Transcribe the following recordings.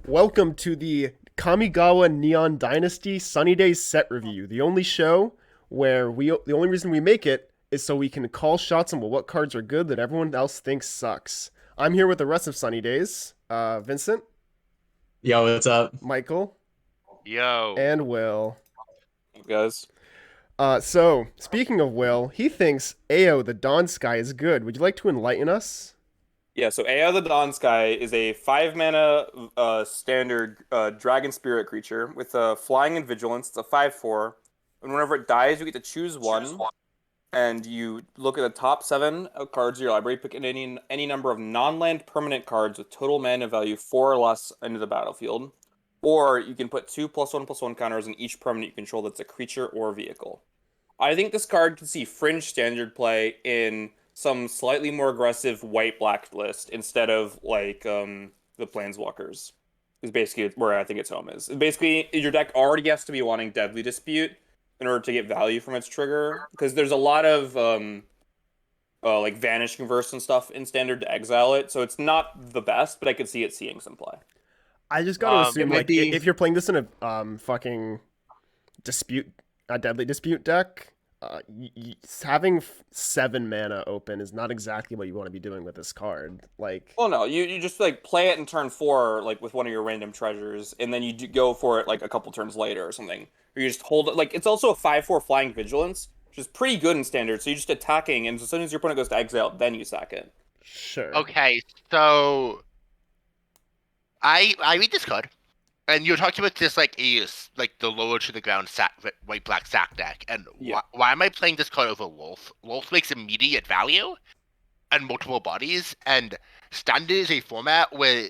Welcome to the Kamigawa Neon Dynasty SunnyDaze set review, the only show where the only reason we make it is so we can call shots on what cards are good that everyone else thinks sucks. I'm here with the rest of SunnyDaze, Vincent, Yo, what's up? Michael, Yo. and Will. Guys. So, speaking of Will, he thinks Ao the Dawn Sky is good. Would you like to enlighten us? Yeah, so Aya the Dawn Sky is a 5 mana standard dragon spirit creature with flying and vigilance. It's a 5/4. And whenever it dies, you get to choose one. And you look at the top 7 cards of your library, pick any number of non-land permanent cards with total mana value 4 or less into the battlefield. Or you can put 2+1/+1 counters on each permanent you control that's a creature or vehicle. I think this card can see fringe standard play in some slightly more aggressive white-black list instead of like the Planeswalkers. Is basically where I think its home is. Basically, your deck already has to be wanting Deadly Dispute in order to get value from its trigger, because there's a lot of like Vanish Converse and stuff in standard to exile it, so it's not the best, but I could see it seeing some play. I just gotta assume, like, be... if you're playing this in a fucking Deadly Dispute deck, having 7 mana open is not exactly what you want to be doing with this card. Like, well, no, you just like play it in turn 4, like with one of your random treasures, and then you go for it like a couple turns later or something. Or you just hold it. Like, it's also a 5/4 flying vigilance, which is pretty good in standard. So you're just attacking, and as soon as your opponent goes to exile, then you sack it. sure. Okay, so I read this card, and you're talking about this like the lower to the ground white black sack deck, and Yeah. why am I playing this card over Wolf? Wolf makes immediate value and multiple bodies, and standard is a format where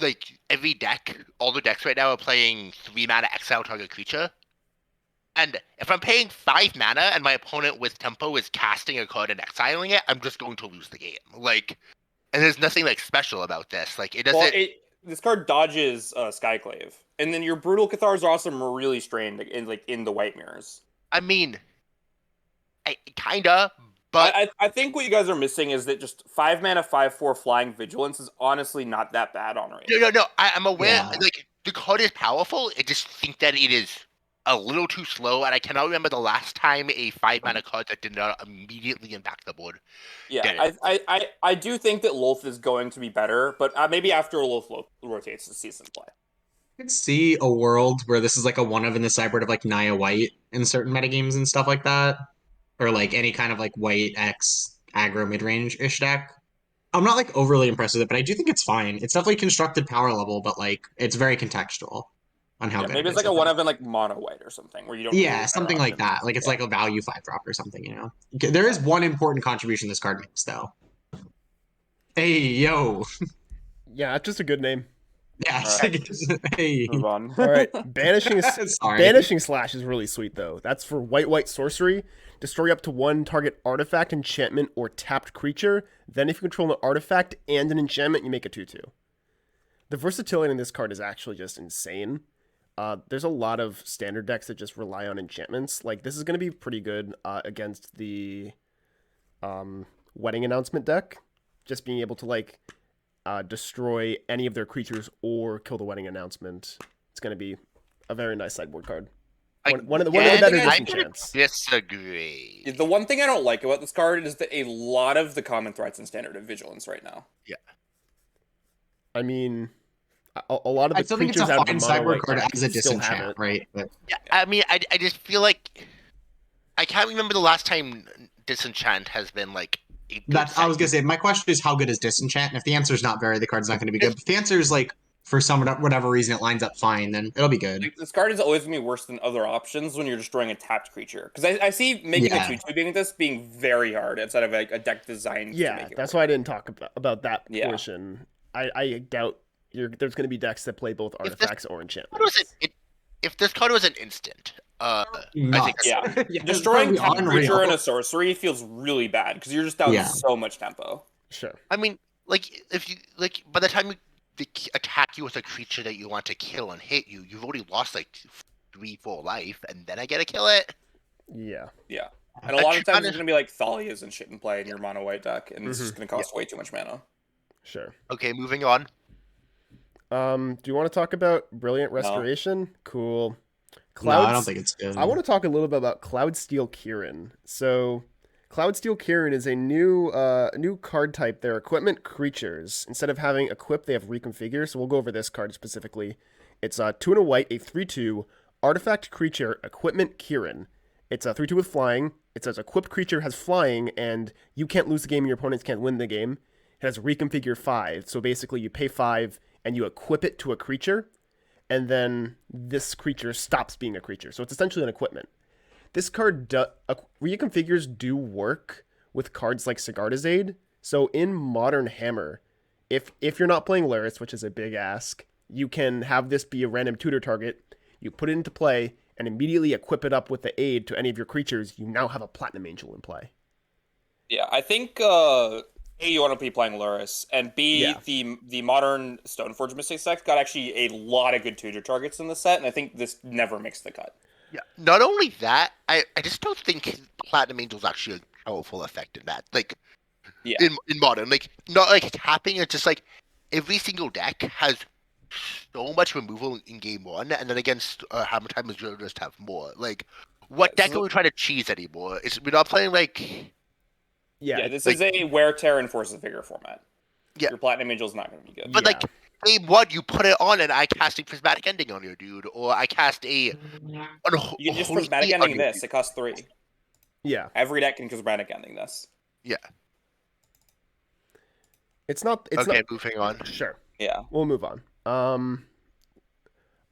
like every deck, all the decks right now are playing 3 mana exile target creature. And if I'm paying 5 mana and my opponent with tempo is casting a card and exiling it, I'm just going to lose the game. Like, and there's nothing like special about this. Like, it doesn't. Well, this card dodges Skyclave, and then your Brutal Cathars are also really strained in the white mirrors. I mean, kinda, but I think what you guys are missing is that just 5 mana 5/4 flying vigilance is honestly not that bad on range. no. I'm aware. Yeah. Like, the card is powerful. I just think that it is a little too slow, and I cannot remember the last time a 5 mana card that did not immediately impact the board. Yeah, I do think that Lolth is going to be better, but maybe after Lolth rotates to see some play. I could see a world where this is like a one of in the sideboard of like Naya White in certain metagames and stuff like that. Or like any kind of like white X aggro mid-range-ish deck. I'm not like overly impressed with it, but I do think it's fine. It's definitely constructed power level, but like it's very contextual on how good Maybe it it's is, like a I one think. of in like mono white or something where you don't. Yeah, really have something like options. that. Like it's like a value 5-drop or something, you know? There is one important contribution this card makes, though. Hey, yo. Yeah, that's just a good name. Yeah, Alright. hey. Move on. All right, banishing Sorry. slash is really sweet though. That's for white sorcery. Destroy up to 1 target artifact, enchantment, or tapped creature. Then, if you control an artifact and an enchantment, you make a 2/2. The versatility in this card is actually just insane. There's a lot of standard decks that just rely on enchantments. Like, this is going to be pretty good against the wedding announcement deck. Just being able to like destroy any of their creatures or kill the wedding announcement. It's going to be a very nice sideboard card. One of the better disenchants. Disagree. The one thing I don't like about this card is that a lot of the common threats in standard have vigilance right now. Yeah. I mean, a lot of I the still think it's creatures a out of the fine mono sideboard white card deck as a still have disenchant, it. right? But Yeah, I mean, I just feel like I can't remember the last time disenchant has been like. I was gonna say, my question is how good is disenchant? And if the answer is not very, the card's not gonna be good. But if the answer is like for some whatever reason it lines up fine, then it'll be good. Like, this card is always going to be worse than other options when you're destroying a tapped creature. Because I see making a 2/2 being this being very hard instead of like a deck designed to Yeah, make it that's work. why I didn't talk about that Yeah. portion. I doubt there's going to be decks that play both artifacts or enchantments. If this card was an instant, I think Nuts. Yeah. Yeah, Destroying it's tapped probably creature unreal. and a sorcery feels really bad because you're just down Yeah. so much tempo. Sure. I mean, like if you like by the time they attack you with a creature that you want to kill and hit you, you've already lost like 3-4 life, and then I get to kill it. Yeah. Yeah. And a lot of times there's going to be like Thalias and shit in play in your mono white deck, and it's just going to cost way too much mana. Sure. Okay, moving on. Do you want to talk about Brilliant No. Restoration? Cool. No, I don't think it's good. I want to talk a little bit about Cloudsteel Kieran. So, Cloudsteel Kieran is a new card type. They're equipment creatures. Instead of having equip, they have reconfigure. So we'll go over this card specifically. It's 2 and a white, a 3/2 artifact creature, equipment Kieran. It's a 3/2 with flying. It says equipped creature has flying, and you can't lose the game, and your opponents can't win the game. It has reconfigure 5. So basically, you pay 5 and you equip it to a creature, and then this creature stops being a creature. So it's essentially an equipment. This card reconfigures do work with cards like Sigarda's Aid. So in Modern Hammer, if you're not playing Luris, which is a big ask, you can have this be a random tutor target. You put it into play and immediately equip it up with the aid to any of your creatures. You now have a Platinum Angel in play. Yeah, I think A, you want to be playing Luris, and B, Yeah. the modern Stoneforge Mystic deck got actually a lot of good tutor targets in the set, and I think this never makes the cut. Yeah. Not only that, I just don't think Platinum Angel's actually a powerful effect in that. Like, Yeah. in modern, like not like tapping. It's just like every single deck has so much removal in game 1, and then against Hammer Time is just have more. Like, what Yeah, deck so- are we trying to cheese anymore? We're not playing like. Yeah, this like- is a Wear, Tear, and Force of Vigor format. Yeah. Your Platinum Angel's not going to be good. But like game 1, you put it on, and I cast a Prismatic Ending on your dude, or I cast a. You can just Holy Prismatic Feet on Ending your this. It costs 3. Yeah. Every deck can Prismatic Ending this. Yeah. It's not. It's Okay, not. moving on. Sure. Yeah. We'll move on.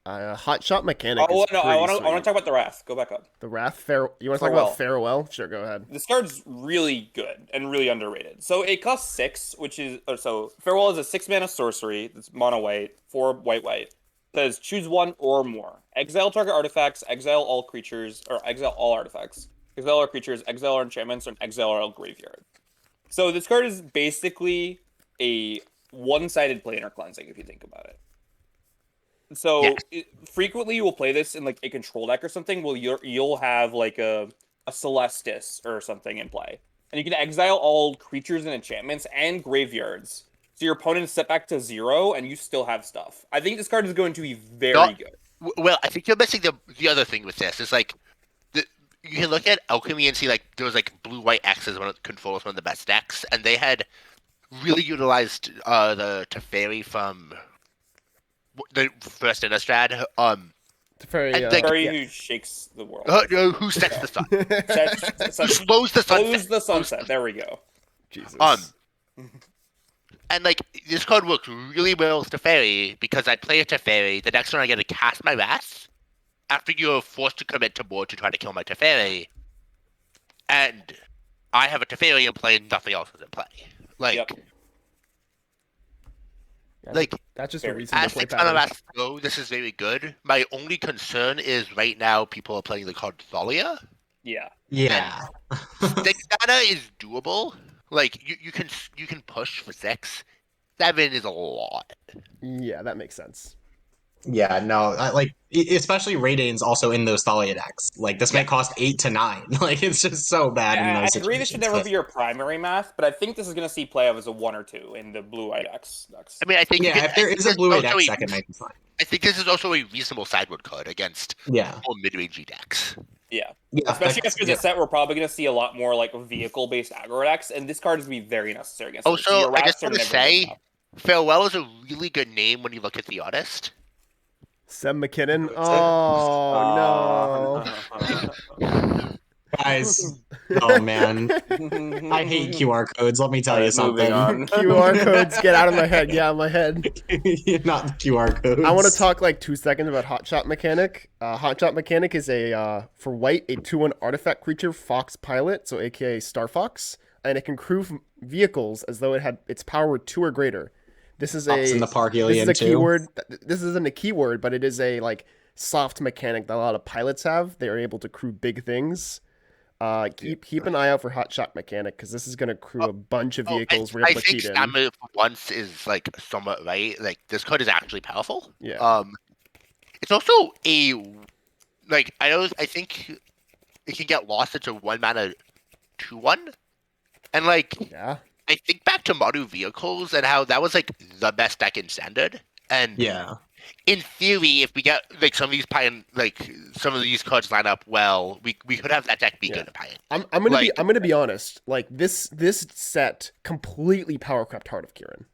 Hot Shot Mechanic. Oh is no, I want to sweet. talk about the Wrath. Go back up. The Wrath. You want to talk Farewell. about Farewell? Sure, go ahead. This card's really good and really underrated. So it costs 6, which is so Farewell is a 6-mana sorcery. It's mono white, 4 white. Says choose one or more. Exile target artifacts, exile all creatures, or exile all artifacts. Exile all creatures, exile all enchantments, and exile all graveyard. So this card is basically a one-sided planar cleansing if you think about it. So frequently you will play this in like a control deck or something. Well, you'll have like a Celestis or something in play, and you can exile all creatures and enchantments and graveyards. So your opponent is set back to 0, and you still have stuff. I think this card is going to be very good. Well, I think you're missing the other thing with this. Is like, you can look at Alchemy and see like there was like blue-white X as one of Control as one of the best decks, and they had really utilized the Teferi from the first Innistrad. Very, And, like, Fairy who shakes the world. Who sets the sun? Who Slows slows the sunset? the sunset. There we go. Jesus. And like this card works really well with Teferi because I play a Teferi. The next turn I get to cast my Wrath after you're forced to commit to board to try to kill my Teferi, and I have a Teferi in play and nothing else is in play. Like, Yep. like that's just a very- reason to as play 6 mana pattern. Wrath go, this is very good. My only concern is right now people are playing the card Thalia. Yeah. Yeah. 6 mana is doable. Like you can push for 6. 7 is a lot. Yeah, that makes sense. Yeah, no, especially Radane's also in those Thalia decks. Like, this might cost 8 to 9. Like, it's just so bad in I those agree this should situations, never but- be your primary math, but I think this is going to see play out as a 1 or 2 in the blue-white decks. I mean, I think Yeah, if there is a blue-white deck also second, might be fine. I think this is also a reasonable sideboard card against Yeah. more mid-rangey decks. Yeah. Yeah, Especially that's- after the set, we're probably going to see a lot more like vehicle-based aggro decks, and this card is going to be very necessary against those. Also, Your I Wraths just are want to never gonna say, stop. Farewell is a really good name when you look at the artist. Seb McKinnon. Oh no. Guys, oh man, I hate QR codes. Let me tell you Moving something. on. QR codes, get out of my head. Get out of my head. Not QR codes. I want to talk like 2 seconds about Hot Shot Mechanic. Hot Shot Mechanic is a for white a 2/1 artifact creature Fox Pilot, so AKA Star Fox, and it can crew vehicles as though it had its power were 2 or greater. This is Pops in the this Parhelion is a too. keyword. This isn't a keyword, but it is a like soft mechanic that a lot of pilots have. They are able to crew big things. Keep an eye out for Hot Shot Mechanic because this is going to crew a bunch of vehicles where you're I able to think cheat in. Stammer for once is like somewhat right. Like this card is actually powerful. Yeah. It's also a like I think it can get lost into 1 mana 2/1, and like Yeah. I think back to Maru Vehicles and how that was like the best deck in Standard, And Yeah. in theory, if we get like some of these cards line up well, we could have that deck be good at Pioneer. I'm gonna be honest. Like this set completely power crept Heart of Kirin.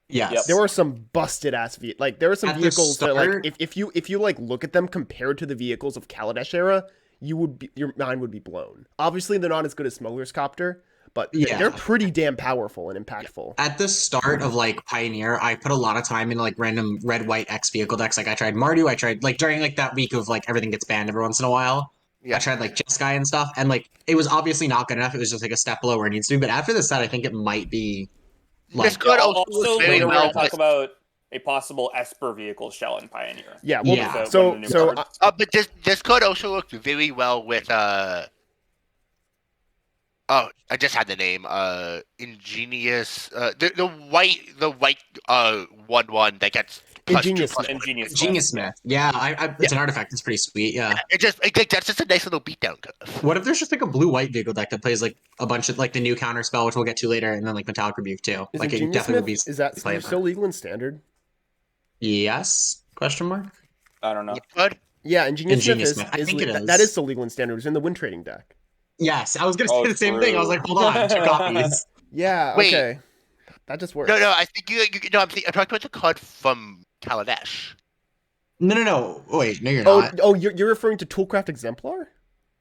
Yes. Yep. There were some busted ass there were some At the vehicles that like start- if you like look at them compared to the vehicles of Kaladesh era, your mind would be blown. Obviously, they're not as good as Smuggler's Copter, but they're pretty damn powerful and impactful. At the start of like Pioneer, I put a lot of time into like random red, white, X vehicle decks. Like I tried Mardu, I tried like during like that week of like everything gets banned every once in a while. Yeah. I tried like Jeskai and stuff, and like it was obviously not good enough. It was just like a step below where it needs to be. But after the set, I think it might be like This card also Also, works very later we're well going to talk with- about a possible Esper vehicle shell in Pioneer. Yeah, well, Yeah. so One of the new cards. but this card also works very well with oh, I just had the name. Ingenious. The white 1/1 that gets Ingenious +2/+1. Ingenious Genius Smith. Yeah, it's an artifact. It's pretty sweet. Yeah. That's just a nice little beatdown curve. What if there's just like a blue-white vehicle deck that plays like a bunch of like the new counter spell, which we'll get to later, and then like Metallic Rebuke too. is Like it Ingenious definitely would be. Smith, is that playable. still legal in Standard? Yes? Question mark. I don't know. What card? Yeah, Ingenious Ingenious Smith Smith. I think it is. that is still legal in Standard. It was in the Wind Trading deck. Yes, I was gonna say Oh, the same thing. I was like, hold true. on, 2 copies. Yeah, Wait. okay. That just works. No, I think I'm talking about the card from Kaladesh. No. Wait, no, you're Oh, not. you're referring to Toolcraft Exemplar?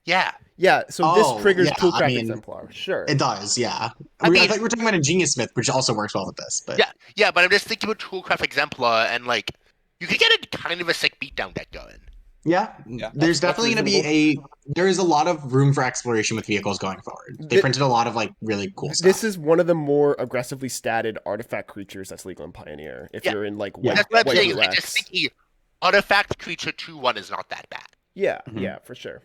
Yeah. Yeah, so Oh, this triggers yeah, Toolcraft I mean, Exemplar. Sure. It does, yeah. I I mean- thought you were talking about Ingenious Smith, which also works well with this. But Yeah, but I'm just thinking about Toolcraft Exemplar, and like you could get a kind of a sick beatdown deck going. yeah, there's that's definitely going to be there is a lot of room for exploration with vehicles going forward. They Thi- printed a lot of like really cool stuff. This is one of the more aggressively statted artifact creatures that's legal in Pioneer. If Yeah. you're in like Yeah. white, That's what I'm white saying. blue I just X. think the artifact creature 2/1 is not that bad. Yeah, Mhm. yeah, for sure.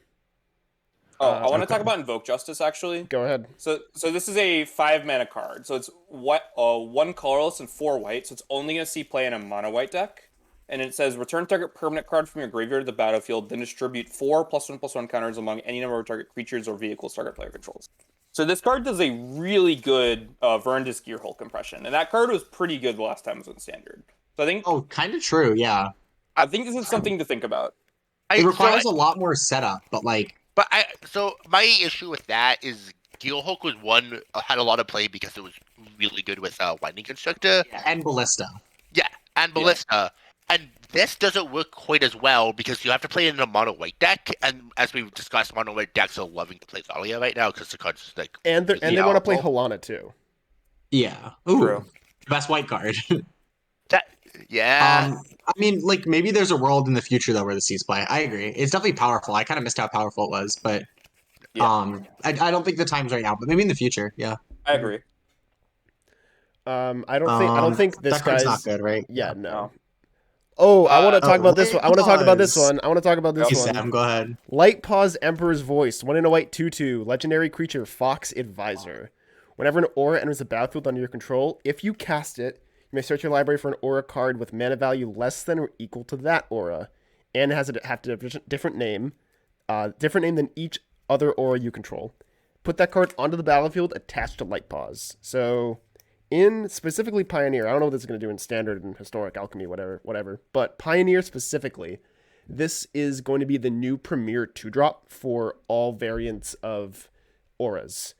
Oh, I want to okay. talk about Invoke Justice actually. Go ahead. So this is a 5-mana card. So it's 1 colorless and 4 white. So it's only going to see play in a mono white deck. And it says return target permanent card from your graveyard to the battlefield, then distribute 4 +1/+1 counters among any number of target creatures or vehicles target player controls. So this card does a really good Verandis Gearhulk impression, and that card was pretty good the last time it was in Standard. So I think Oh, kind of true, yeah. this is something to think about. It requires a lot more setup, but like So my issue with that is Gearhulk was had a lot of play because it was really good with Lightning Constructor. and Ballista. Yeah, and Ballista. And this doesn't work quite as well because you have to play in a mono white deck, and as we've discussed, mono white decks are loving to play Thalia right now because the card's like And they Yeah, want to play well- Halana too. Yeah. Ooh. True. Best white card. that. Yeah, I mean, like maybe there's a world in the future though where the sees play. I agree. It's definitely powerful. I kind of missed how powerful it was, but Yeah. I don't think the time's right now, but maybe in the future. Yeah. I agree. I don't think this that card's guy's not good, right? Yeah, no. No. Oh, I want to talk about this Light one. I want to talk about this Paws. one. I want to talk about this Hey, one. Sam, go ahead. Light Paws Emperor's Voice, 1 in a white 2/2, legendary creature Fox Advisor. Whenever an aura enters the battlefield under your control, if you cast it, you may search your library for an aura card with mana value less than or equal to that aura, and it has a different name than each other aura you control. Put that card onto the battlefield attached to Light Paws. So, in specifically Pioneer, I don't know what this is going to do in Standard and Historic Alchemy, whatever, but Pioneer specifically, this is going to be the new premier 2-drop for all variants of auras.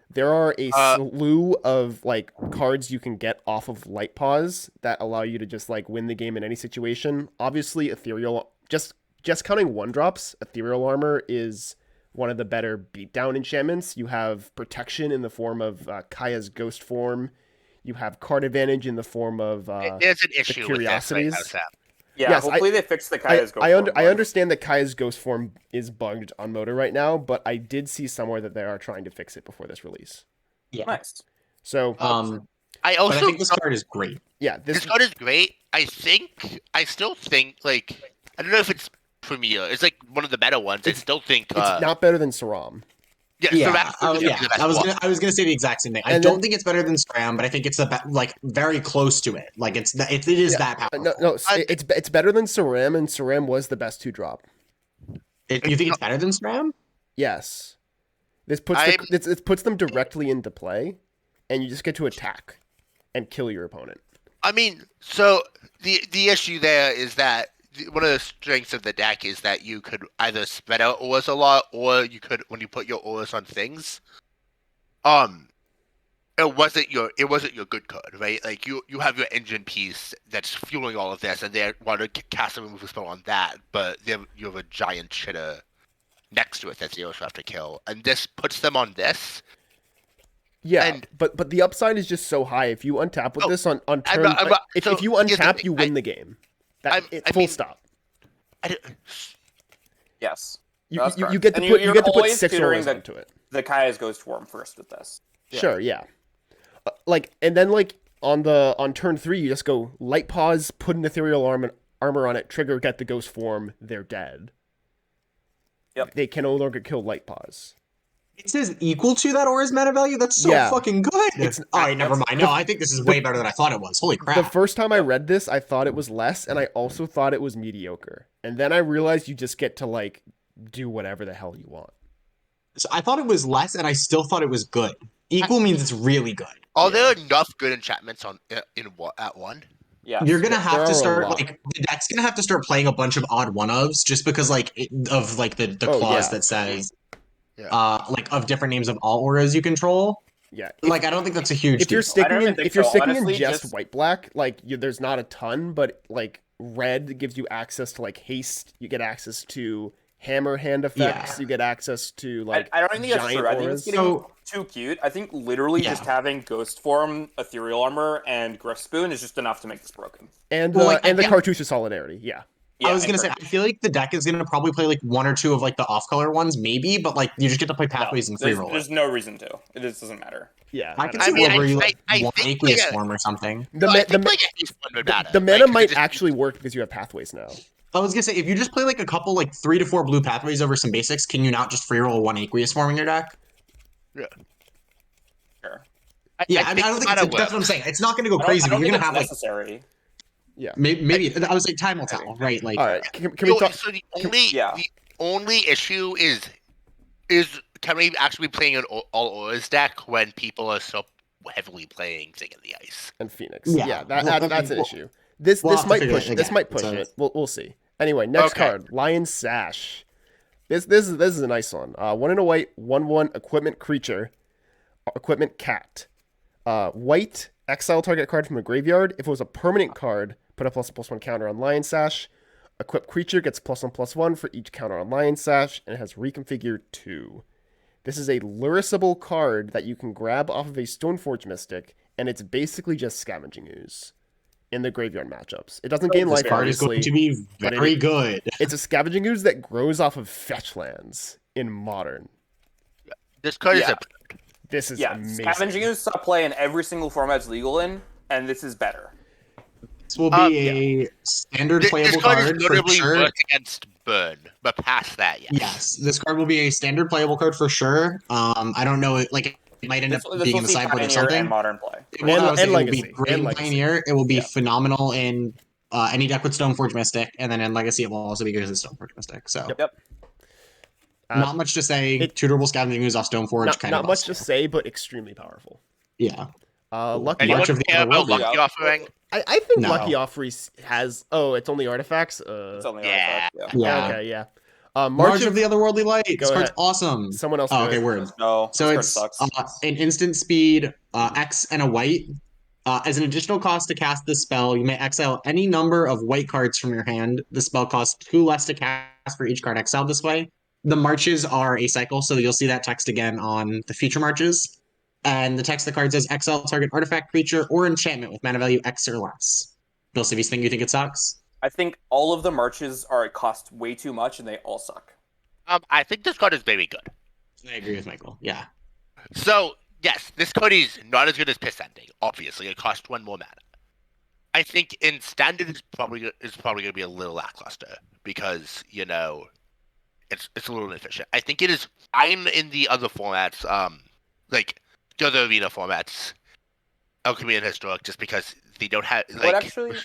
There are a slew of like cards you can get off of Light Paws that allow you to just like win the game in any situation. Obviously, Ethereal, just counting 1-drops, Ethereal Armor is one of the better beatdown enchantments. You have protection in the form of Kaya's Ghost form. You have card advantage in the form of there's an issue with this right Curiosities. now, Sam. Yeah, Yes, hopefully they fix the Kaya's Go I form bug. understand that Kaya's Ghost form is bugged on Motor right now, but I did see somewhere that they are trying to fix it before this release. Yeah. Nice. So I But also I think this card is great. yeah, this card is great. I still think like I don't know if it's premier. It's like one of the better ones. I still think it's not better than Saram. so that's the best I was one. gonna say the exact same thing. I And don't then- think it's better than Scram, but I think it's like very close to it. Like it is Yeah, that powerful. No, it's better than Saram, and Saram was the best 2-drop. You think it's better than Scram? Yes, this puts it puts them directly into play, and you just get to attack and kill your opponent. I mean, so the issue there is that one of the strengths of the deck is that you could either spread out auras a lot, or you could, when you put your auras on things, it wasn't your good card, right? Like you have your engine piece that's fueling all of this, and they want to cast a removal spell on that, but you have a giant shitter next to it that they also have to kill, and this puts them on this. Yeah, And, but the upside is just so high. If you untap with this on turn, if you here's the untap, thing. you win the game. Full mean, stop. Yes. You That's get correct. to And put you're 6 tutoring auras onto it. The Kaya's Ghost Form first with this. Sure, yeah. And then on turn 3, you just go light pause, put an ethereal armor on it, trigger, get the ghost form. They're dead. Yep. They can no longer kill light pause. It says equal to that aura's mana value? That's so fucking good. Alright, never mind. No, I think this is way better than I thought it was. Holy crap. The first time I read this, I thought it was less, and I also thought it was mediocre. And then I realized you just get to, do whatever the hell you want. So I thought it was less, and I still thought it was good. Equal means it's really good. Are there enough good enchantments at 1? Yeah. You're gonna have to start a lot. the deck's gonna have to start playing a bunch of odd one-ofs just because the clause that says of different names of all auras you control. Yeah. I don't think that's a huge If you're deal. sticking in, think if you're so. sticking Honestly, in just just- white black, there's not a ton, but red gives you access to haste. You get access to hammer hand effects. Yeah. You get access to I don't think that's giant true. I think auras. it's getting too cute. I think literally Yeah. just having Ghost Form, Ethereal Armor, and Griff Spoon is just enough to make this broken. And Well, and the again- cartouche of solidarity. Yeah. Yeah, I was gonna and say, I feel like the deck is gonna probably play one or two of the off-color ones, maybe, but you just get to play pathways and free roll. There's no reason to. It just doesn't matter. Yeah. I can don't see know. where you I want think Aqueous like a- Form or something. The, I ma- think the, ma- like a haste one would matter. the mana right? 'Cause might it just- actually work because you have pathways now. I was gonna say, if you just play a couple 3 to 4 blue pathways over some basics, can you not just free roll 1 Aqueous Form in your deck? Sure. Yeah, I think don't think mana that's what I'm works. saying. It's not gonna go I crazy, don't but you're think gonna it's have necessary. Yeah. maybe I was like time will tell, right? All right. Can we talk? So the Yeah. only issue is can we actually be playing an all auras deck when people are so heavily playing Thing in the Ice? And Phoenix. Yeah. Yeah, Well, that's an well, issue. This we'll have to might figure push. it This again, might push so- it. We'll see. Anyway, next Okay. card, Lion Sash. This is a nice one. 1 and a white, 1/1 equipment creature, equipment cat. White, exile target card from a graveyard. If it was a permanent card, put a +1/+1 counter on Lion Sash. Equipped creature gets +1/+1 for each counter on Lion Sash, and it has reconfigure 2. This is a lurissable card that you can grab off of a Stoneforge Mystic, and it's basically just Scavenging Ooze in the graveyard matchups. It doesn't gain This life, card is obviously. going to be but very good. It's a Scavenging Ooze that grows off of fetch lands in Modern. This card is Yeah. This is Yeah, amazing. Scavenging Ooze saw play in every single format it's legal in, and this is better. This will be a standard this playable card card is for notably sure. worse against burn, but past that, yes. Yes, this card will be a standard playable card for sure. I don't know, it might end up This being will in the see sideboard or Pioneer something. and Modern play. And I would say it will be Legacy, great and in Legacy. Pioneer. It will be Yeah. phenomenal in any deck with Stoneforge Mystic, and then in Legacy it will also be good as a Stoneforge Mystic. So Yep. not much to say. Tutorable Scavenging Ooze off Stoneforge, kind Not of much to awesome. say, but extremely powerful. Yeah. Lucky. Anyone March of the care about Otherworldly. Lucky Offering? I think No. Lucky Offers has. Oh, it's only artifacts. It's only Yeah. artifact, Yeah. Okay, yeah. March of the Otherworldly Light. This Go card's ahead. awesome. Someone else. Oh, do okay, it. word. No, So this card it's sucks. an instant speed, X and a white. As an additional cost to cast this spell, you may exile any number of white cards from your hand. The spell costs 2 less to cast for each card exiled this way. The marches are a cycle, so you'll see that text again on the future marches. And the text of the card says exile target artifact, creature, or enchantment with mana value X or less. Bill Civies, you think it sucks? I think all of the marches cost way too much, and they all suck. I think this card is very good. I agree with Michael. Yeah. So, yes, this card is not as good as Piss Ending. Obviously, it costs 1 more mana. I think in Standard it's probably going to be a little lackluster because it's a little inefficient. I think it is fine in the other formats, like the other arena formats, Alchemy and Historic, just because they don't have What actually?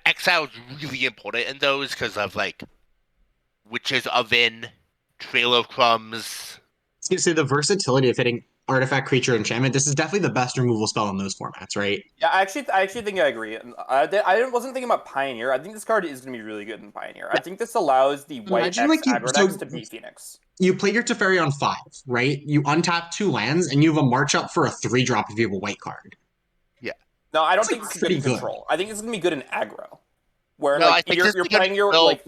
Exile is really important in those because of Witch's Oven, Trail of Crumbs. I was gonna say the versatility of hitting artifact, creature, enchantment, this is definitely the best removal spell in those formats, right? Yeah, I actually think I agree. I wasn't thinking about Pioneer. I think this card is going to be really good in Pioneer. I think this allows the white Imagine, X like, aggro decks to beat Phoenix. You play your Teferi on 5, right? You untap 2 lands, and you have a march up for a 3-drop if you have a white card. No, I don't That's, think like, this is good in pretty control. I think this is going to be good in aggro. Where No, I like think you're this is good playing your control. like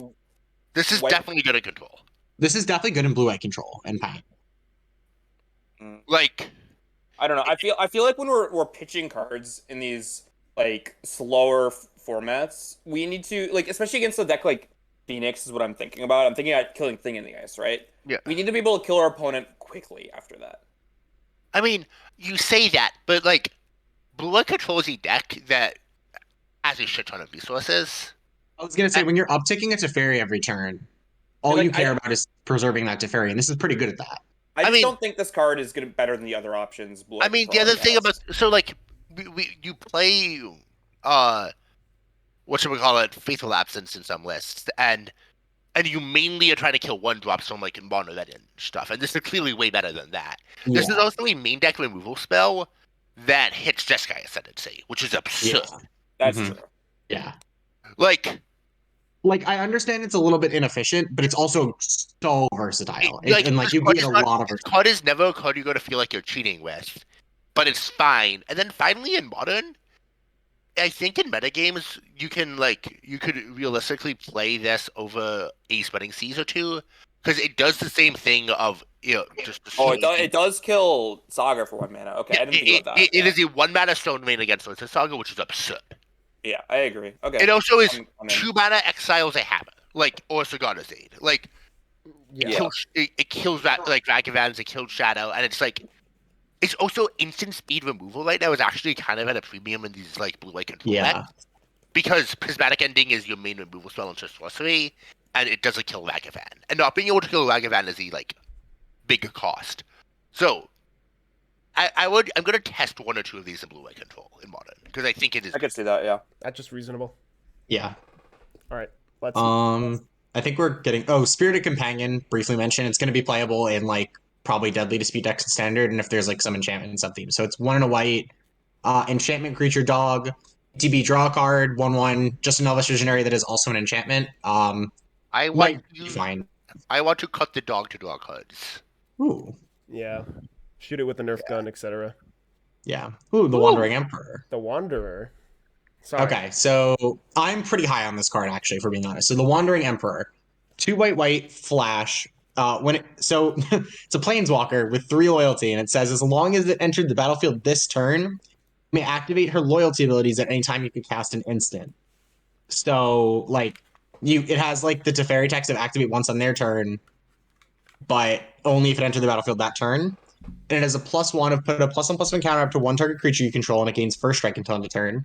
This is white- definitely good at control. This is definitely good in blue-white control and Pioneer. Like, I don't know. I feel like when we're pitching cards in these like slower formats, we need to like, especially against a deck like Phoenix is what I'm thinking about. I'm thinking about killing Thing in the Ice, right? Yeah. We need to be able to kill our opponent quickly after that. I mean, you say that, but like, blue-white control is a deck that has a shit ton of resources. I was gonna say, when you're upticking a Teferi every turn, all like, you care about is preserving that Teferi, and this is pretty good at that. I mean, don't think this card is gonna better than the other options. I mean, the other thing about like you play what should we call it, Faithful Absence in some lists, and you mainly are trying to kill 1-drops from like mono that and stuff, and this is clearly way better than that. Yeah. This is also a main deck removal spell that hits Jeskai Ascendancy, which is absurd. Yeah. That's Mhm. true. Yeah. Like, I understand it's a little bit inefficient, but it's also so versatile. You get a lot of this card is never a card you're going to feel like you're cheating with, but it's fine. And then finally in Modern, I think in metagames, you could realistically play this over a Spreading Seas or 2, because it does the same thing of, just... it does kill Saga for 1 mana. Okay, I didn't think about that. It is a 1-mana stone main against Lizard Saga, which is absurd. Yeah, I agree. Okay. It also is I'm 2-mana exiles a hammer, or Sagana's Aid. Like, it kills that, like, Ragavans, it kills Shadow, and it's like, it's also instant speed removal right now is actually kind of at a premium in these, like, blue-white control decks. Because Prismatic Ending is your main removal spell into sorcery, and it doesn't kill Ragavan. And not being able to kill Ragavan is a, like, big cost. So, I'm going to test 1 or 2 of these in blue-white control in Modern, because I think it is... I could see that, yeah. That's just reasonable. Yeah. All right. Let's. I think we're getting... Oh, Spirited Companion, briefly mentioned. It's going to be playable in, like, probably Deadly Dispute decks in Standard, and if there's, like, some enchantment and sub-theme. So it's 1 and a white. Enchantment Creature Dog. TB Draw card. 1/1. Just a Novice Visionary that is also an enchantment. I want to cut the dog to draw cards. Ooh. Yeah. Shoot it with a Nerf gun, etc. Yeah. Ooh, the Wandering Emperor. The Wanderer. Sorry. Okay, so I'm pretty high on this card, actually, for being honest. So the Wandering Emperor, 2 white, flash. It's a Planeswalker with 3 loyalty, and it says as long as it entered the battlefield this turn, you may activate her loyalty abilities at any time you can cast an instant. So, like, it has like the Teferi text of activate once on their turn, but only if it entered the battlefield that turn. And it has a +1 of put a +1/+1 counter up to 1 target creature you control, and it gains first strike until end of turn.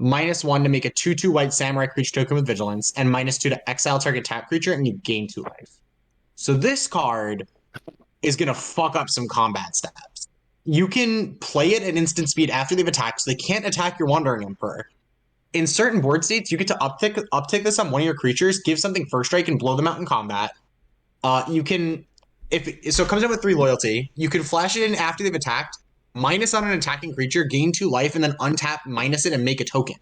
-1 to make a 2/2 white samurai creature token with vigilance, and -2 to exile target tap creature, and you gain 2 life. So this card is gonna fuck up some combat stats. You can play it at instant speed after they've attacked, so they can't attack your Wandering Emperor. In certain board states, you get to uptick this on one of your creatures, give something first strike, and blow them out in combat. You can, so it comes in with 3 loyalty. You can flash it in after they've attacked, minus on an attacking creature, gain 2 life, and then untap, minus it, and make a token.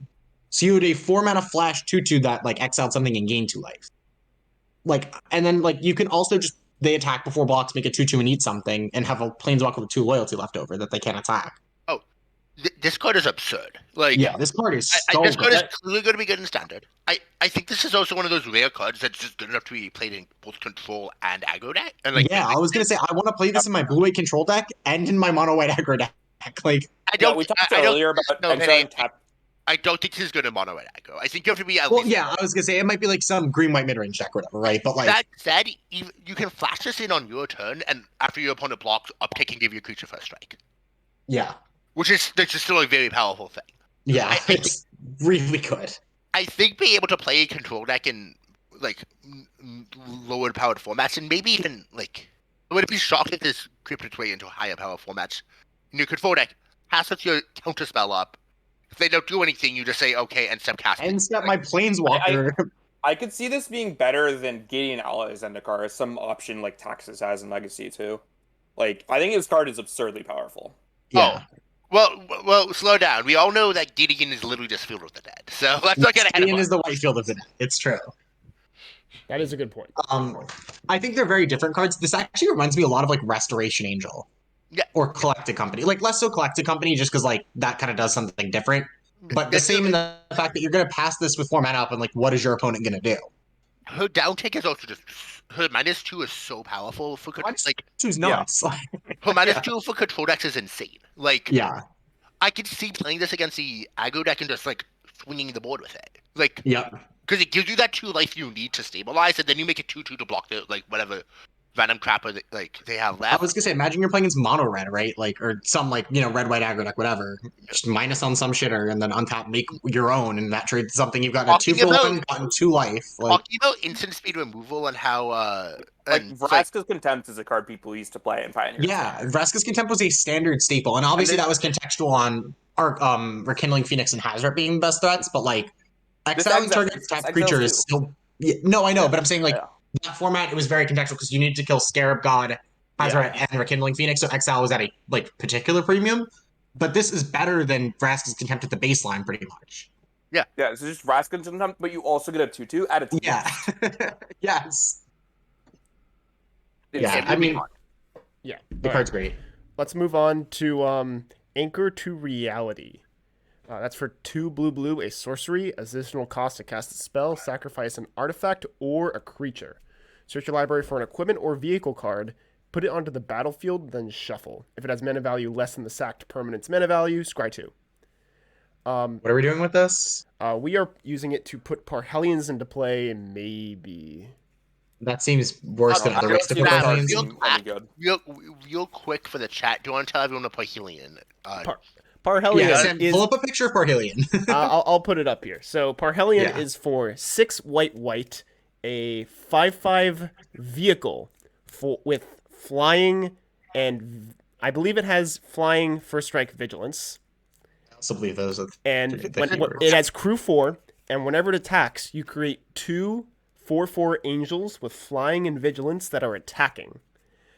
So you had a 4-mana flash 2/2 that like exiled something and gained 2 life. Like, and then like you can also just, they attack before blocks, make a 2/2 and eat something, and have a Planeswalker with 2 loyalty left over that they can't attack. Oh, this card is absurd. Like, yeah, this card is this card is clearly going to be good in Standard. I think this is also one of those rare cards that's just good enough to be played in both control and aggro deck. And like, yeah, I was gonna say I want to play this in my blue-white control deck and in my mono-white aggro deck. Like, we talked earlier about exiling tap. I don't think this is good in mono white aggro. I think you have to be at well, least. Yeah, I was gonna say it might be like some green-white mid-range deck or whatever, right? But like that said, you can flash this in on your turn, and after your opponent blocks, uptick and give your creature first strike. Yeah, which is still a very powerful thing. Yeah, it's really good. I think being able to play a control deck in like lower powered formats, and maybe even like, I would be shocked if this crept its way into higher power formats. In your control deck, pass your counter spell up. If they don't do anything, you just say okay and step cast. And step my Planeswalker. I could see this being better than Gideon Ala Zendikar, some option like Taxes has in Legacy too. Like, I think this card is absurdly powerful. Yeah. Well, slow down. We all know that Gideon is literally just filled with the dead. So let's not get ahead of Ian us. is the white field of the deck. It's true. That is a good point. I think they're very different cards. This actually reminds me a lot of like Restoration Angel. Yeah. Or Collected Company. Like less so Collected Company just because like that kind of does something different. But the same in the fact that you're gonna pass this with 4 mana up and like what is your opponent gonna do? Her down tick is also just her -2 is so powerful for like Who's nuts? her -2 for control decks is insane. Like Yeah. I could see playing this against the aggro deck and just like swinging the board with it. Like Yep. because it gives you that 2 life you need to stabilize, and then you make it 2/2 to block the like whatever random crap like they have I left. was gonna say, imagine you're playing against mono red, right? Like, or some like red white aggro deck, whatever. Just minus on some shitter, and then on top make your own, and that trades something you've gotten a 2 for 1, gotten 2 life. Like, Talking about instant speed removal and how Like, and Vraska's Contempt is a card people used to play in Pioneer. yeah, Vraska's Contempt was a standard staple, and obviously that was contextual on our Rekindling Phoenix and Hazret being the best threats, but like exiling target tapped creature is still. Yeah, no, I know, but I'm saying like that format it was very contextual because you needed to kill Scarab God, Hazret, and Rekindling Phoenix, so exile was at a like particular premium. But this is better than Vraska's Contempt at the baseline, pretty much. Yeah, it's just Vraska's Contempt, but you also get a 2/2 at a 2. Yeah. Yes. It's I mean, Yeah. the card's great. Let's move on to Anchor to Reality. That's for 2 blue, a sorcery, additional cost to cast a spell, sacrifice an artifact or a creature. Search your library for an equipment or vehicle card, put it onto the battlefield, then shuffle. If it has mana value less than the sacked permanent's mana value, scry 2. What are we doing with this? We are using it to put Parhellions into play, maybe. That seems worse than other ways to put Parhellions. Real quick for the chat. Do you want to tell everyone to Parhelion? Parhellion Sam, is... pull up a picture of Parhelion. I'll put it up here. So Parhellion is for 6 white, a 5/5 vehicle with flying, and I believe it has flying, first strike, vigilance. I also believe those are and it has crew 4, and whenever it attacks, you create 2 4/4 angels with flying and vigilance that are attacking.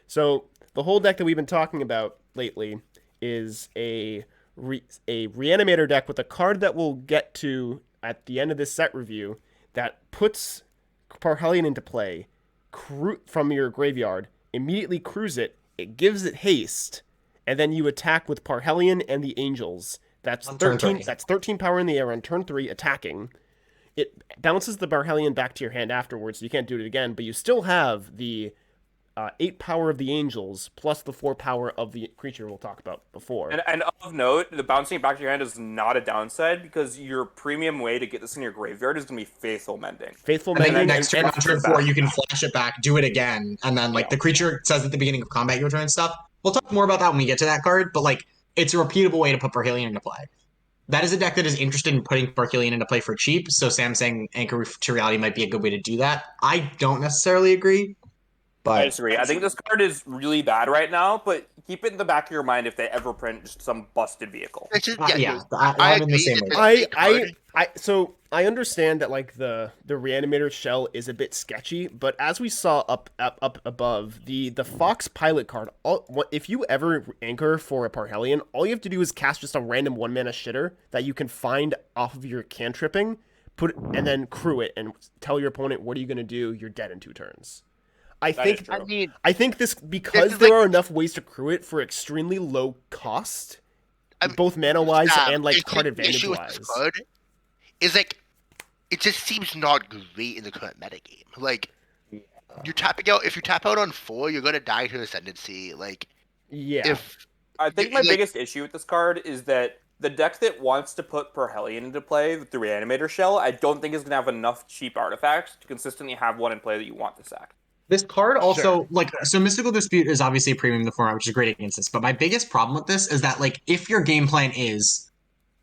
So the whole deck that we've been talking about lately is a reanimator deck with a card that we'll get to at the end of this set review that puts Parhellion into play from your graveyard, immediately crews it, it gives it haste, and then you attack with Parhellion and the angels. That's 13. That's 13 power in the air on turn 3, attacking. It bounces the Parhellion back to your hand afterwards, so you can't do it again, but you still have the 8 power of the angels plus the 4 power of the creature we'll talk about before. And of note, the bouncing it back to your hand is not a downside because your premium way to get this in your graveyard is going to be Faithful Mending. Faithful Mending. Mending. Next turn, on turn 4, you can flash it back, do it again, and then like the creature says at the beginning of combat your turn and stuff. We'll talk more about that when we get to that card, but like it's a repeatable way to put Parhellion into play. That is a deck that is interested in putting Parhellion into play for cheap, so Sam saying Anchor to Reality might be a good way to do that. I don't necessarily agree. I disagree. I think this card is really bad right now, but keep it in the back of your mind if they ever print just some busted vehicle. I'm in the same way. So I understand that like the reanimator shell is a bit sketchy, but as we saw up above, the Fox pilot card, if you ever anchor for a Parhellion, all you have to do is cast just a random 1-mana shitter that you can find off of your cantripping, and then crew it and tell your opponent, what are you going to do? You're dead in 2 turns. I think this, because there are enough ways to crew it for extremely low cost, both mana wise and like card advantage wise. Is like it just seems not great in the current metagame. Like you tapping out, if you tap out on 4, you're gonna die to Ascendancy. Like I think my biggest issue with this card is that the deck that wants to put Parhellion into play with the Reanimator shell, I don't think is gonna have enough cheap artifacts to consistently have one in play that you want to sack. This card also, so Mystical Dispute is obviously a premium in the format, which is great against this, but my biggest problem with this is that, like, if your game plan is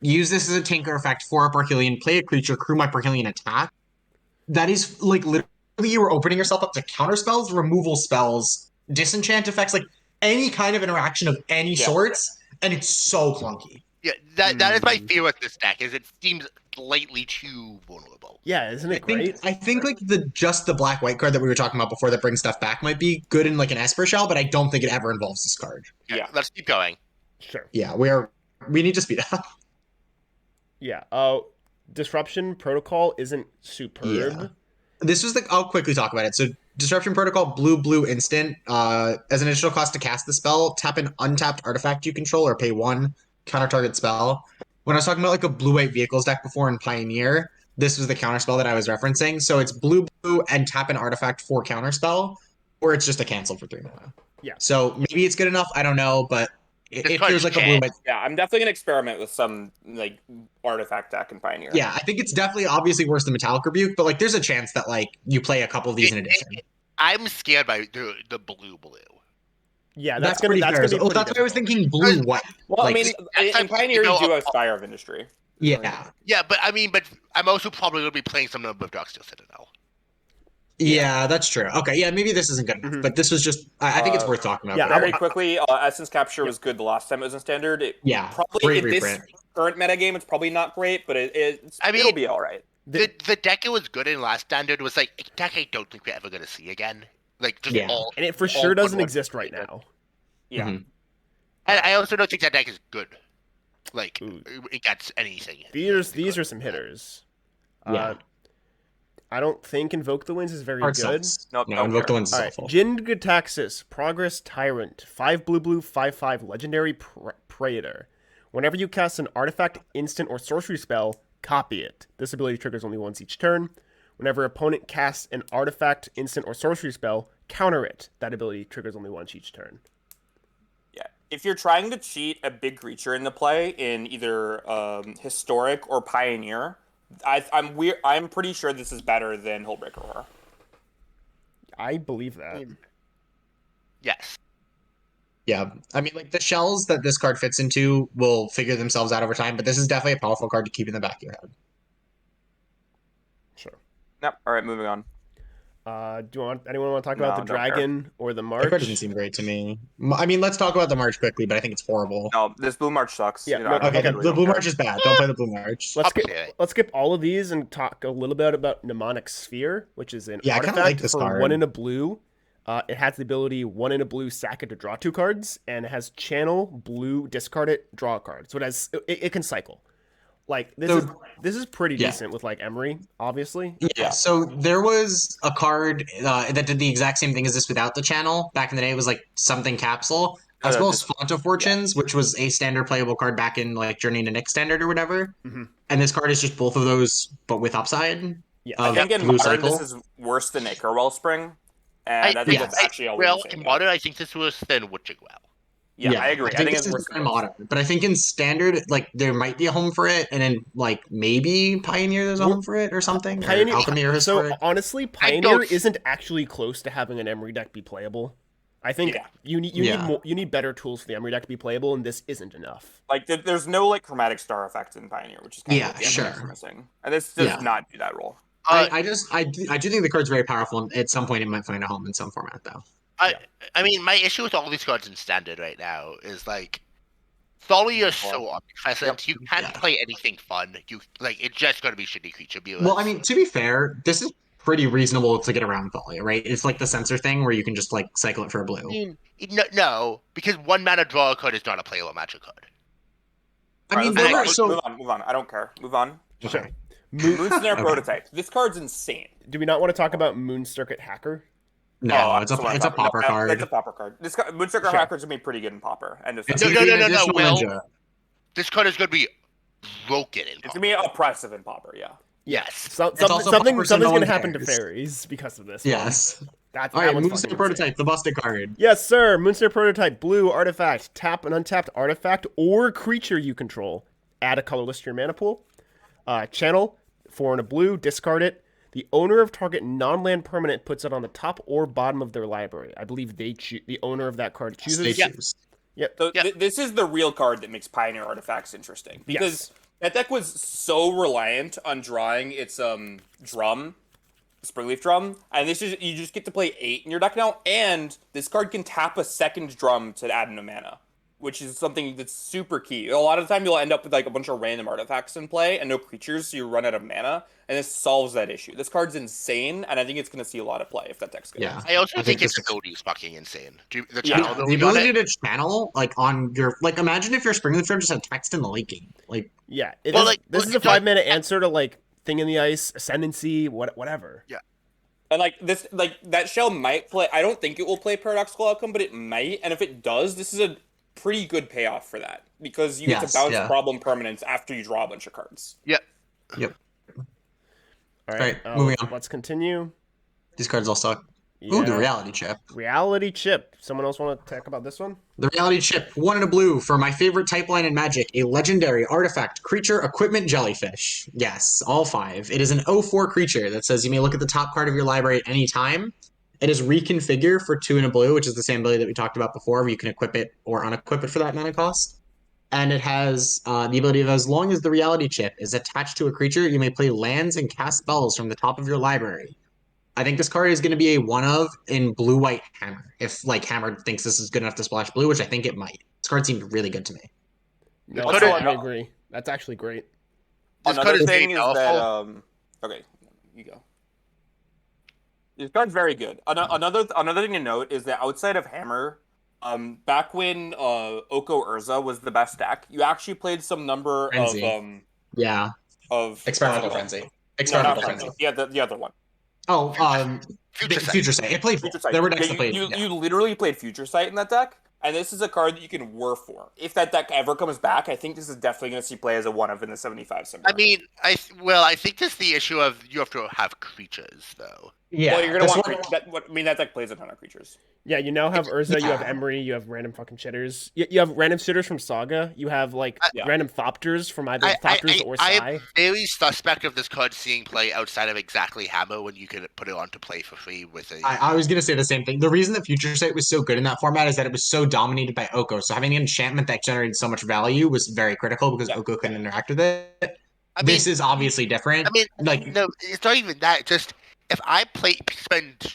use this as a tinker effect for a Parhellion, play a creature, crew my Parhellion attack, that is, like, literally you are opening yourself up to counter spells, removal spells, disenchant effects, like, any kind of interaction of any sorts, and it's so clunky. Yeah, that is my fear with this deck, is it seems slightly too vulnerable. Yeah, isn't it great? I think like just the black-white card that we were talking about before that brings stuff back might be good in like an Esper shell, but I don't think it ever involves this card. Okay, Yeah. let's keep going. Sure. Yeah, we need to speed up. Yeah. Disruption Protocol isn't superb. Yeah. This was I'll quickly talk about it. So Disruption Protocol, blue instant. As an additional cost to cast the spell, tap an untapped artifact you control or pay 1 counter target spell. When I was talking about like a blue-white vehicles deck before in Pioneer, this was the counter spell that I was referencing. So it's blue and tap an artifact for counter spell, or it's just a cancel for 3 mana. Yeah. So maybe it's good enough. I don't know, but if card there's like a shit. blue-white, Yeah, I'm definitely gonna experiment with some like artifact deck in Pioneer. yeah, I think it's definitely obviously worse than Metallic Rebuke, but like there's a chance that like you play a couple of these in addition. I'm scared by the blue. Yeah, That's gonna pretty be fair. pretty Well, that's why I was difficult. thinking blue-white. Well, Like, I mean, next in time Pioneer you you go do up- have Fire of Industry. Yeah. Yeah, but I'm also probably going to be playing some of Darksteel Citadel. Yeah, that's true. Okay, yeah, maybe this isn't good enough, but this was just, I think it's worth talking about. yeah, but- Very quickly, Essence Capture was good the last time it was in Standard. Yeah, Probably great in this reprint. current metagame, it's probably not great, but it'll be all right. The deck it was good in last Standard was like a deck I don't think we're ever going to see again. Like, just Yeah. all. And it for all sure doesn't one- exist right now. Yeah. Mhm. And I also don't think that deck is good. Like, Ooh. it gets anything. These are some hitters. Yeah. I don't think Invoke the Winds is very Hard good. sucks. Nope, No, don't Invoke the care. Winds is All right, awful. Jin Gataxis, Progress Tyrant, 5 blue, 5/5 legendary Praetor. Whenever you cast an artifact, instant, or sorcery spell, copy it. This ability triggers only once each turn. Whenever opponent casts an artifact, instant, or sorcery spell, counter it. That ability triggers only once each turn. Yeah. If you're trying to cheat a big creature into play in either Historic or Pioneer, I'm pretty sure this is better than Hullbreaker Horror. I believe that. Yes. Yeah, I mean, like, the shells that this card fits into will figure themselves out over time, but this is definitely a powerful card to keep in the back of your head. Sure. Yep. All right, moving on. Anyone want to talk about the No, don't care. dragon or the That march? card doesn't seem great to me. I mean, let's talk about the March quickly, but I think it's horrible. No, this Blue March sucks. Yeah, You no, know, I Okay, really the don't Blue care. March is bad. Don't play the Blue March. Let's skip all of these and talk a little bit about Mnemonic Sphere, which is an Yeah, I kinda artifact like this for card. 1 in a blue. It has the ability 1 in a blue, sack it to draw 2 cards, and it has channel, blue, discard it, draw a card. So it can cycle. Like this is pretty Yeah. decent with like Emery, obviously. Yeah, so there was a card that did the exact same thing as this without the channel. Back in the day, it was like something capsule, as well as Font of Fortunes, which was a standard playable card back in like Journey to Nyx standard or whatever. Mhm. And this card is just both of those, but with upside. Yeah. of I think in blue Modern cycle. this is worse than Acre Wellspring, and I think yeah. that's actually all Well, we're saying. in Modern, I think this was then Witching Well. Yeah, I agree. I think this it's worse is than modern, but I think in standard, like there might be a home for it, and in like maybe Pioneer there's a home for it or something. Pioneer. Or Alchemy or So Historic. honestly, I Pioneer don't- isn't actually close to having an Emery deck be playable. I think Yeah. you need better tools for the Emery deck to be playable, and this isn't enough. Like there's no like chromatic star effect in Pioneer, which is kind Yeah, of what the sure. Emeralds are missing, and this does Yeah. not do that role. I do think the card's very powerful, and at some point it might find a home in some format though. I mean, my issue with all these cards in Standard right now is like, Thali is so omnipresent. You can't play anything fun. It's just gonna be shitty creature viewers. Well, I mean, to be fair, this is pretty reasonable to get around Thalia, right? It's like the censor thing where you can just like cycle it for a blue. No, because 1 mana draw a card is not a playable Magic card. I mean, Alright, there are let's so move on. I don't care. Move on. okay. Moonsnare Prototype. This card's insane. Do we not want to talk about Moon Circuit Hacker? No, Oh, it's that's what I'm a talking popper about. card. It's a popper card. This Moonscircle Hacker's gonna be pretty good in popper. End of It's sentence. gonna be No, an no, no, additional Will. ninja. This card is gonna be broken in. It's gonna be oppressive in popper. Yeah. Yes. also Something's popper, so no going one to happen to cares. fairies because of this. Yes. That's All that right, one's Moonsnare fucking Prototype, insane. the busted card. Yes, sir. Moonsnare Prototype, blue artifact. Tap an untapped artifact or creature you control. Add a colorless to your mana pool. Channel, 4 and a blue, discard it. The owner of target non-land permanent puts it on the top or bottom of their library. I believe the owner of that card chooses. They Yeah. choose. Yep. So Yeah. this is the real card that makes Pioneer Artifacts interesting because that deck was so reliant on drawing its drum, Springleaf Drum, and this is you just get to play 8 in your deck now, and this card can tap a second drum to add no mana, which is something that's super key. A lot of the time, you'll end up with like a bunch of random artifacts in play and no creatures, so you run out of mana, and this solves that issue. This card's insane, and I think it's going to see a lot of play if that deck's good. Yeah. I also I think think its this- ability is fucking insane. The Yeah, channel The ability on ability it. to channel like on your imagine if your Springleaf Rift just had text in the late game. Like Yeah, this is a it's not- 5-mana answer to like Thing in the Ice, Ascendancy, whatever. And that shell might play. I don't think it will play Paradoxical Outcome, but it might. And if it does, this is a pretty good payoff for that because you get Yes, to bounce yeah. problem permanents after you draw a bunch of cards. Yep. All right, right, moving on. Let's continue. these cards all suck. Ooh, the Yeah. reality chip. Reality Chip. Someone else want to talk about this one? The reality chip, 1 in a blue for my favorite type line in Magic, a legendary artifact, creature, equipment, jellyfish. Yes, all 5. It is an 0/4 creature that says you may look at the top card of your library at any time. It is reconfigure for 2 in a blue, which is the same ability that we talked about before, where you can equip it or unequip it for that mana cost. And it has the ability of as long as the reality chip is attached to a creature, you may play lands and cast spells from the top of your library. I think this card is going to be a one of in blue-white Hammer. If like Hammer thinks this is good enough to splash blue, which I think it might. This card seemed really good to me. No, could I have- agree. That's actually great. This card Another is thing very is that powerful. okay, you go. This card's very good. Another thing to note is that outside of Hammer, back when Oko Urza was the best deck, you actually played some number Frenzy. Yeah. of Experimental what's it Frenzy. called? Experimental No, not Frenzy. Yeah, the other one. Oh, Future Sight. Future Sight. It played Future both. Sight. There were decks Yeah, that played. you literally played Future Sight in that deck, and this is a card that you can whir for. If that deck ever comes back, I think this is definitely going to see play as a one of in the 75 somewhere. I mean, I think that's the issue of you have to have creatures though. Yeah. well, you're going to this want one- that deck plays a ton of creatures. Yeah, you now have Urza, you have Yeah. Emery, you have random fucking chitters. You have random sitters from Saga. You have like Yeah. random Thopters from either Thopters or I Psy. am very suspect of this card seeing play outside of exactly Hammer when you can put it on to play for free with a. I was gonna say the same thing. The reason that Future Sight was so good in that format is that it was so dominated by Oko. So having an enchantment that generated so much value was very critical because Yeah. Oko couldn't interact with it. I mean, This is obviously different. I mean, like no, it's not even that. Just if I spend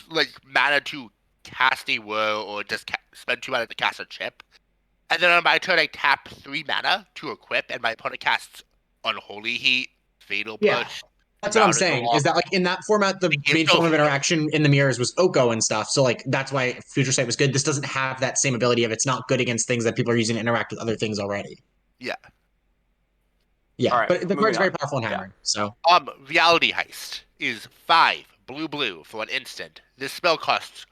like mana to cast a whirl or just spend 2 mana to cast a chip, and then on my turn I tap 3 mana to equip, and my opponent casts Unholy Heat, Fatal Push. Yeah. That's what I'm saying. Is that like in that format, the It's main so form of good. interaction in the mirrors was Oko and stuff. So like that's why Future Sight was good. This doesn't have that same ability of it's not good against things that people are using to interact with other things already. Yeah. Yeah, All right, but the moving card's very on. powerful in Yeah. Hammer. So Reality Heist is 5 blue for an instant. This spell costs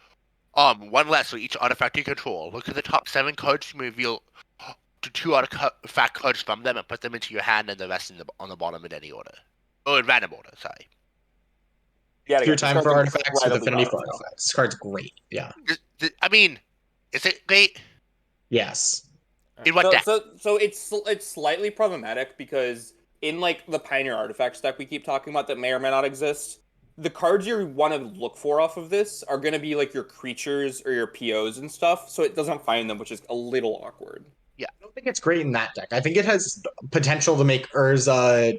1 less for each artifact you control. Look at the top 7 cards you may reveal to 2 artifact cards from them and put them into your hand and the rest on the bottom in any order. Or in random order, sorry. Yeah, your time for artifacts with affinity for artifacts. This card's great. Yeah. I mean, is it great? Yes. In what deck? So it's slightly problematic because in like the Pioneer Artifacts deck we keep talking about that may or may not exist, the cards you want to look for off of this are going to be like your creatures or your POs and stuff, so it doesn't find them, which is a little awkward. I don't think it's great in that deck. I think it has potential to make Urza,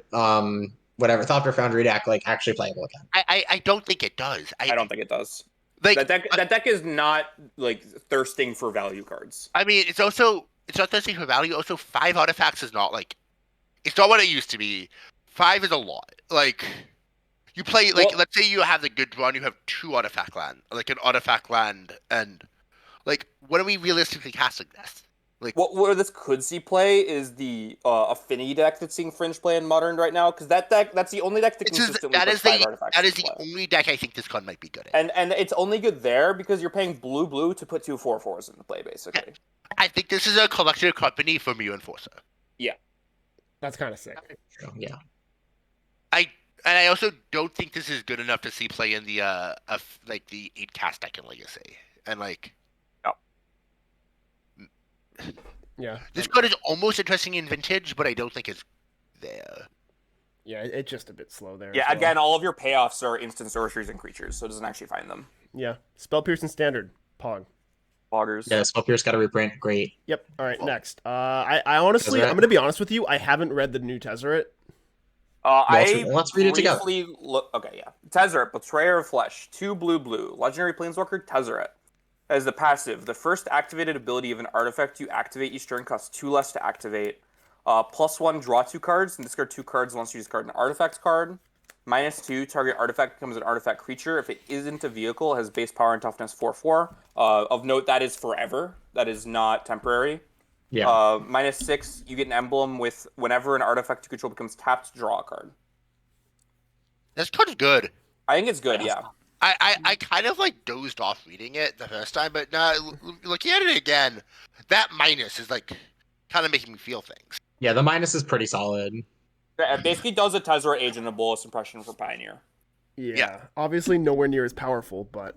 whatever, Thopter Foundry deck, like actually playable again. I don't think it does. I don't think it does. like That deck is not like thirsting for value cards. I mean, it's not thirsting for value. Also, 5 artifacts is not like it's not what it used to be. 5 is a lot. Like you play like Well- let's say you have the good run, you have 2 artifact land, like an artifact land, and like what are we realistically casting this? Like Where this could see play is the affinity deck that's seeing Fringe play in Modern right now, because that's the only deck that consistently puts 5 artifacts that is into the play. only deck I think this card might be good at. And it's only good there because you're paying blue to put 2 4/4s into play, basically. I think this is a collective company for Mew Enforcer. That's kind of sick. Yeah. And I also don't think this is good enough to see play in the like the 8 cast deck in Legacy. And like Yeah. this card is almost interesting in Vintage, but I don't think it's there. Yeah, it's just a bit slow there. Yeah, as well. again, all of your payoffs are instant sorceries and creatures, so it doesn't actually find them. Yeah. Spell Piercing Standard. Pog. Loggers. Yeah, Spell Pierce got a reprint. Great. Yep. All right, next. I honestly, Tezzeret? I'm going to be honest with you. I haven't read the new Tezzeret. Let's read it together. Okay, yeah. Tezzeret, Betrayer of Flesh, 2 blue. Legendary Planeswalker, Tezzeret. As the passive, the first activated ability of an artifact you activate each turn costs 2 less to activate. +1, draw 2 cards, and discard 2 cards once you discard an artifact card. -2, target artifact becomes an artifact creature. If it isn't a vehicle, it has base power and toughness 4/4. Of note, that is forever. That is not temporary. Yeah. -6, you get an emblem with whenever an artifact you control becomes tapped, draw a card. That's kind of good. I think it's good, yeah. I kind of like dozed off reading it the first time, but now looking at it again, that minus is like kind of making me feel things. Yeah, the minus is pretty solid. It basically does a Tezzeret Agent of Bolus impression for Pioneer. Yeah. Obviously nowhere near as powerful, but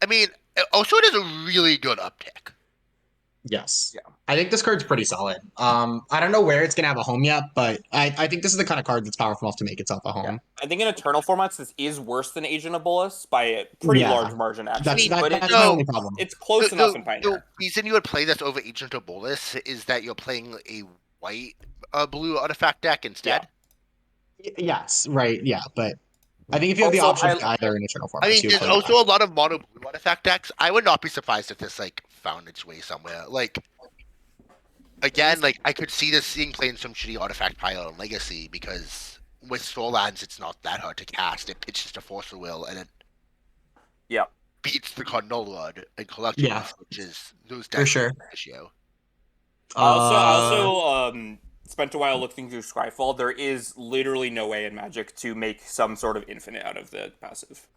I mean, also it is a really good uptick. Yes. Yeah. I think this card's pretty solid. I don't know where it's gonna have a home yet, but I think this is the kind of card that's powerful enough to make itself a home. Yeah. I think in Eternal formats, this is worse than Agent of Bolus by a pretty large margin, actually. That's my only problem. It's close enough in Pioneer. The reason you would play this over Agent of Bolus is that you're playing a white blue artifact deck instead. Yes, right, yeah, but I think if you have the option of either in Eternal formats, I mean, there's also a lot of mono blue artifact decks. I would not be surprised if this like found its way somewhere. Like, again, like I could see this being played in some shitty artifact pile in Legacy because with Soullands, it's not that hard to cast. It pitches to Force of Will and it beats the Cardinal Lord and Collections, which is those decks for sure. Ratio. I also spent a while looking through Skyfall. There is literally no way in Magic to make some sort of infinite out of the passive.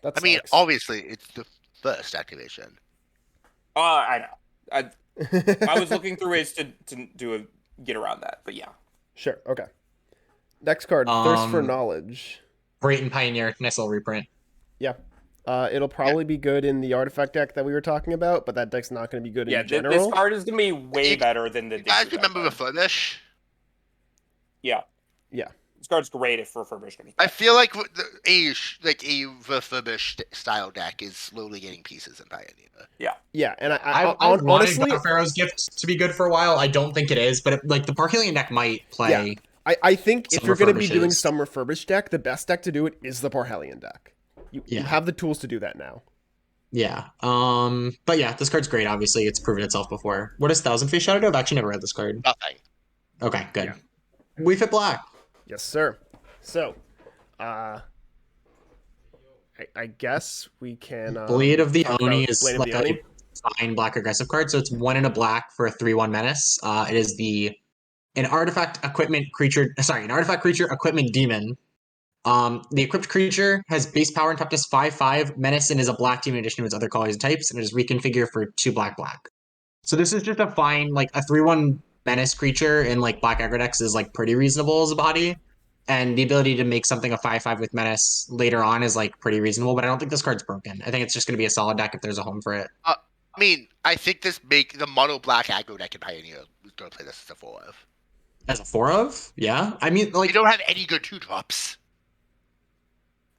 that's I mean, obviously, it's the first activation. I know. I was looking through ways to get around that, but yeah. Sure, okay. Next card, Thirst for Knowledge. Great in Pioneer, nice little reprint. Yeah. It'll probably be good in the artifact deck that we were talking about, but that deck's not going to be good in general. This card is going to be way better than the... You guys remember Refurbish? Yeah. Yeah. This card's great for Refurbish. I feel like a Refurbish style deck is slowly getting pieces in Pioneer. Yeah, and I honestly... wanted Pharaoh's Gift to be good for a while. I don't think it is, but the Parhelion deck might play... Yeah. I think if you're going to be doing Refurbishes. some Refurbished deck, the best deck to do it is the Parhelion deck. You have the tools to do that now. Yeah. But yeah, this card's great, obviously. It's proven itself before. What does Thousand Face Shadow do? I've actually never read this card. Nothing. Okay, good. We fit black. Yes, sir. So, I guess we can... Blade of the talk Oni about is Blade of like the Oni. a fine black aggressive card, so it's 1 and a black for a 3/1 menace. It is an artifact creature equipment demon. The equipped creature has base power and toughness 5/5, menace, and is a black demon in addition to its other qualities and types, and it is reconfigure for 2 black. So this is just a fine, like a 3/1 menace creature in like black aggro decks is like pretty reasonable as a body. And the ability to make something a 5/5 with menace later on is like pretty reasonable, but I don't think this card's broken. I think it's just gonna be a solid deck if there's a home for it. I mean, I think the mono black aggro deck in Pioneer is going to play this as a 4 of. As a 4 of? Yeah. I mean, like, You don't have any good 2-drops.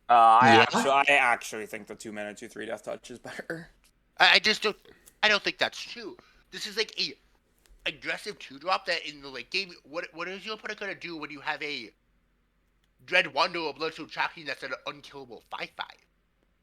I actually think the 2-mana 2/3 Death Touch is better. I don't think that's true. This is like a aggressive 2-drop that in the late game. What is your opponent gonna do when you have a Dread Wonder or Bloodstone Tracking that's an unkillable 5/5?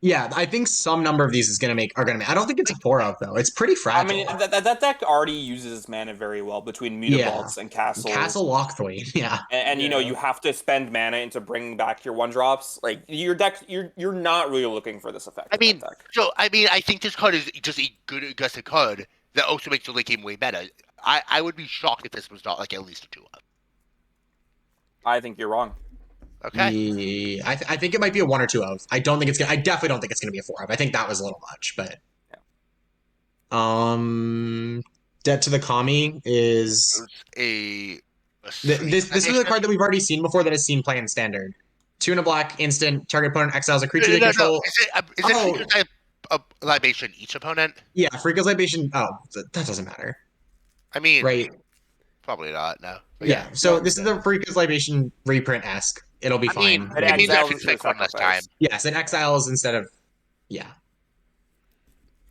yeah, I think some number of these are gonna make. I don't think it's a 4 of though. It's pretty fragile. I mean, that deck already uses its mana very well between Mutavaults and Castles. Castle Lockthwaite, yeah. And you know, you have to spend mana into bringing back your 1-drops. Like your deck, you're not really looking for this effect. I think this card is just a good aggressive card that also makes the late game way better. I would be shocked if this was not like at least a 2 of. I think you're wrong. Okay. Yeah, I think it might be a 1 or 2 of. I definitely don't think it's gonna be a 4 of. I think that was a little much, but Debt to the Kami is this is a card that we've already seen before that has seen play in Standard. 2 and a black, instant, target opponent exiles a creature they control. Is it a libation each opponent? Yeah, Freaka's Libation. Oh, that doesn't matter. I mean, right? Probably not. No. But Yeah. So this is a Freaka's Libation reprint-esque. It'll be fine. I mean, that should take one less time. Yes, it exiles instead of. Yeah.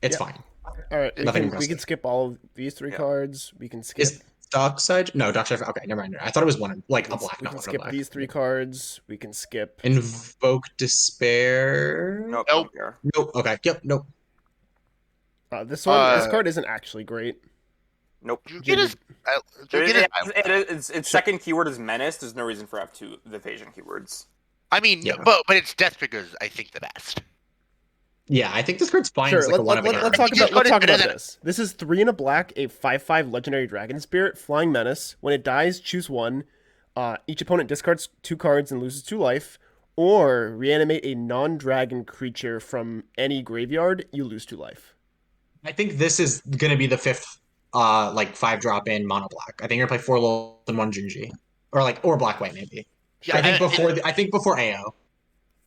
It's fine. All right, Nothing we can skip all of these 3 cards. We can skip. Is Dockside? No, Dockside. Okay, never mind. I thought it was one, like a black. We No, can not a skip black. these 3 cards. We can skip. Invoke Despair. Nope. Nope. Nope. Okay. Yep. Nope. This card isn't actually great. Nope. Druid is Its second keyword is menace. There's no reason for F2 the evasion keywords. I mean, Yeah. but its death triggers, I think, the best. Yeah, I think this card's fine. Sure, As like a one of a let's talk about this. This is 3 and a black, a 5/5 legendary dragon spirit, flying menace. When it dies, choose one. Each opponent discards 2 cards and loses 2 life, or reanimate a non-dragon creature from any graveyard. You lose 2 life. I think this is gonna be the 5th, like 5-drop in mono black. I think you're gonna play 4 Lolth and 1 Junji, or black white maybe. Yeah, I think before AO.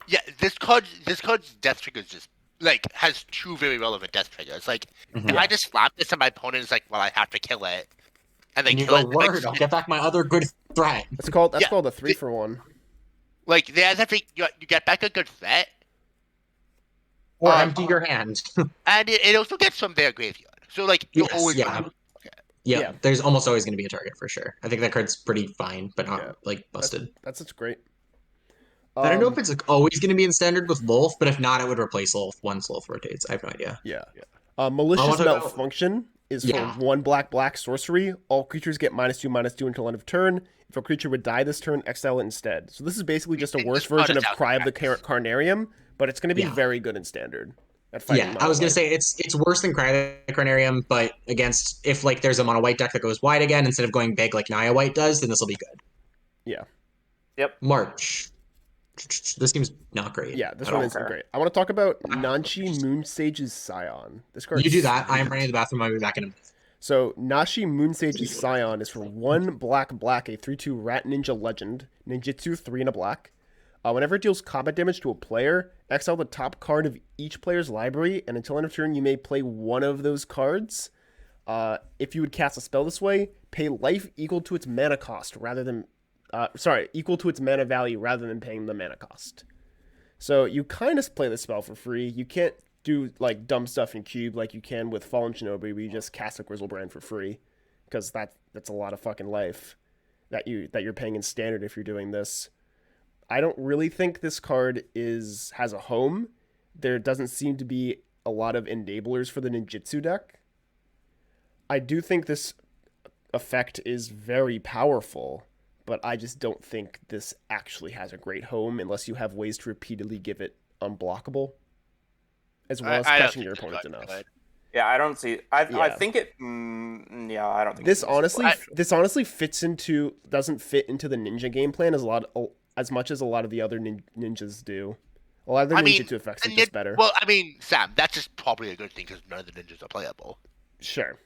Yeah, this card's death triggers just like has 2 very relevant death triggers. Like, if I just slap this and my opponent is like, well, I have to kill it, and they And you kill go, it. word, I'll get back my other good threat. That's called a 3-for-1. Like, they either think you get back a good threat, Or empty your hand. and it also gets from their graveyard. So like, you're always Yeah, there's almost always going to be a target for sure. I think that card's pretty fine, but not like busted. That's great. I don't know if it's like always going to be in standard with Lolth, but if not, it would replace Lolth once Lolth rotates. I have no idea. Yeah. Malicious Malfunction is for 1 black sorcery. All creatures get -2/-2 until end of turn. If a creature would die this turn, exile it instead. So this is basically just a worse version of Cry of the Carnarium, but it's going to be very good in standard. I was going to say it's worse than Cry of the Carnarium, but against if like there's a mono white deck that goes wide again instead of going big like Naya White does, then this will be good. Yeah. Yep. March. This seems not great. Yeah, this one isn't great. I want to talk about Nashi Moonsage's Scion. This card. You do that. I am running to the bathroom. I'll be back in a minute. So Nashi Moonsage's Scion is for 1 black, a 3/2 rat ninja legend, ninjutsu 3 and a black. Whenever it deals combat damage to a player, exile the top card of each player's library, and until end of turn, you may play one of those cards. If you would cast a spell this way, pay life equal to its mana cost rather than equal to its mana value rather than paying the mana cost. So you kind of play the spell for free. You can't do like dumb stuff in Cube like you can with Fallen Shinobi, where you just cast a Grizzlebrand for free, because that's a lot of fucking life that you're paying in standard if you're doing this. I don't really think this card has a home. There doesn't seem to be a lot of enablers for the ninjutsu deck. I do think this effect is very powerful, but I just don't think this actually has a great home unless you have ways to repeatedly give it unblockable, as well as catching your opponent enough. Yeah, I don't see. I think it. I don't think this honestly doesn't fit into the ninja game plan as much as a lot of the other ninjas do. A lot of the ninjutsu effects are just better. Well, I mean, Sam, that's just probably a good thing because none of the ninjas are playable. Sure.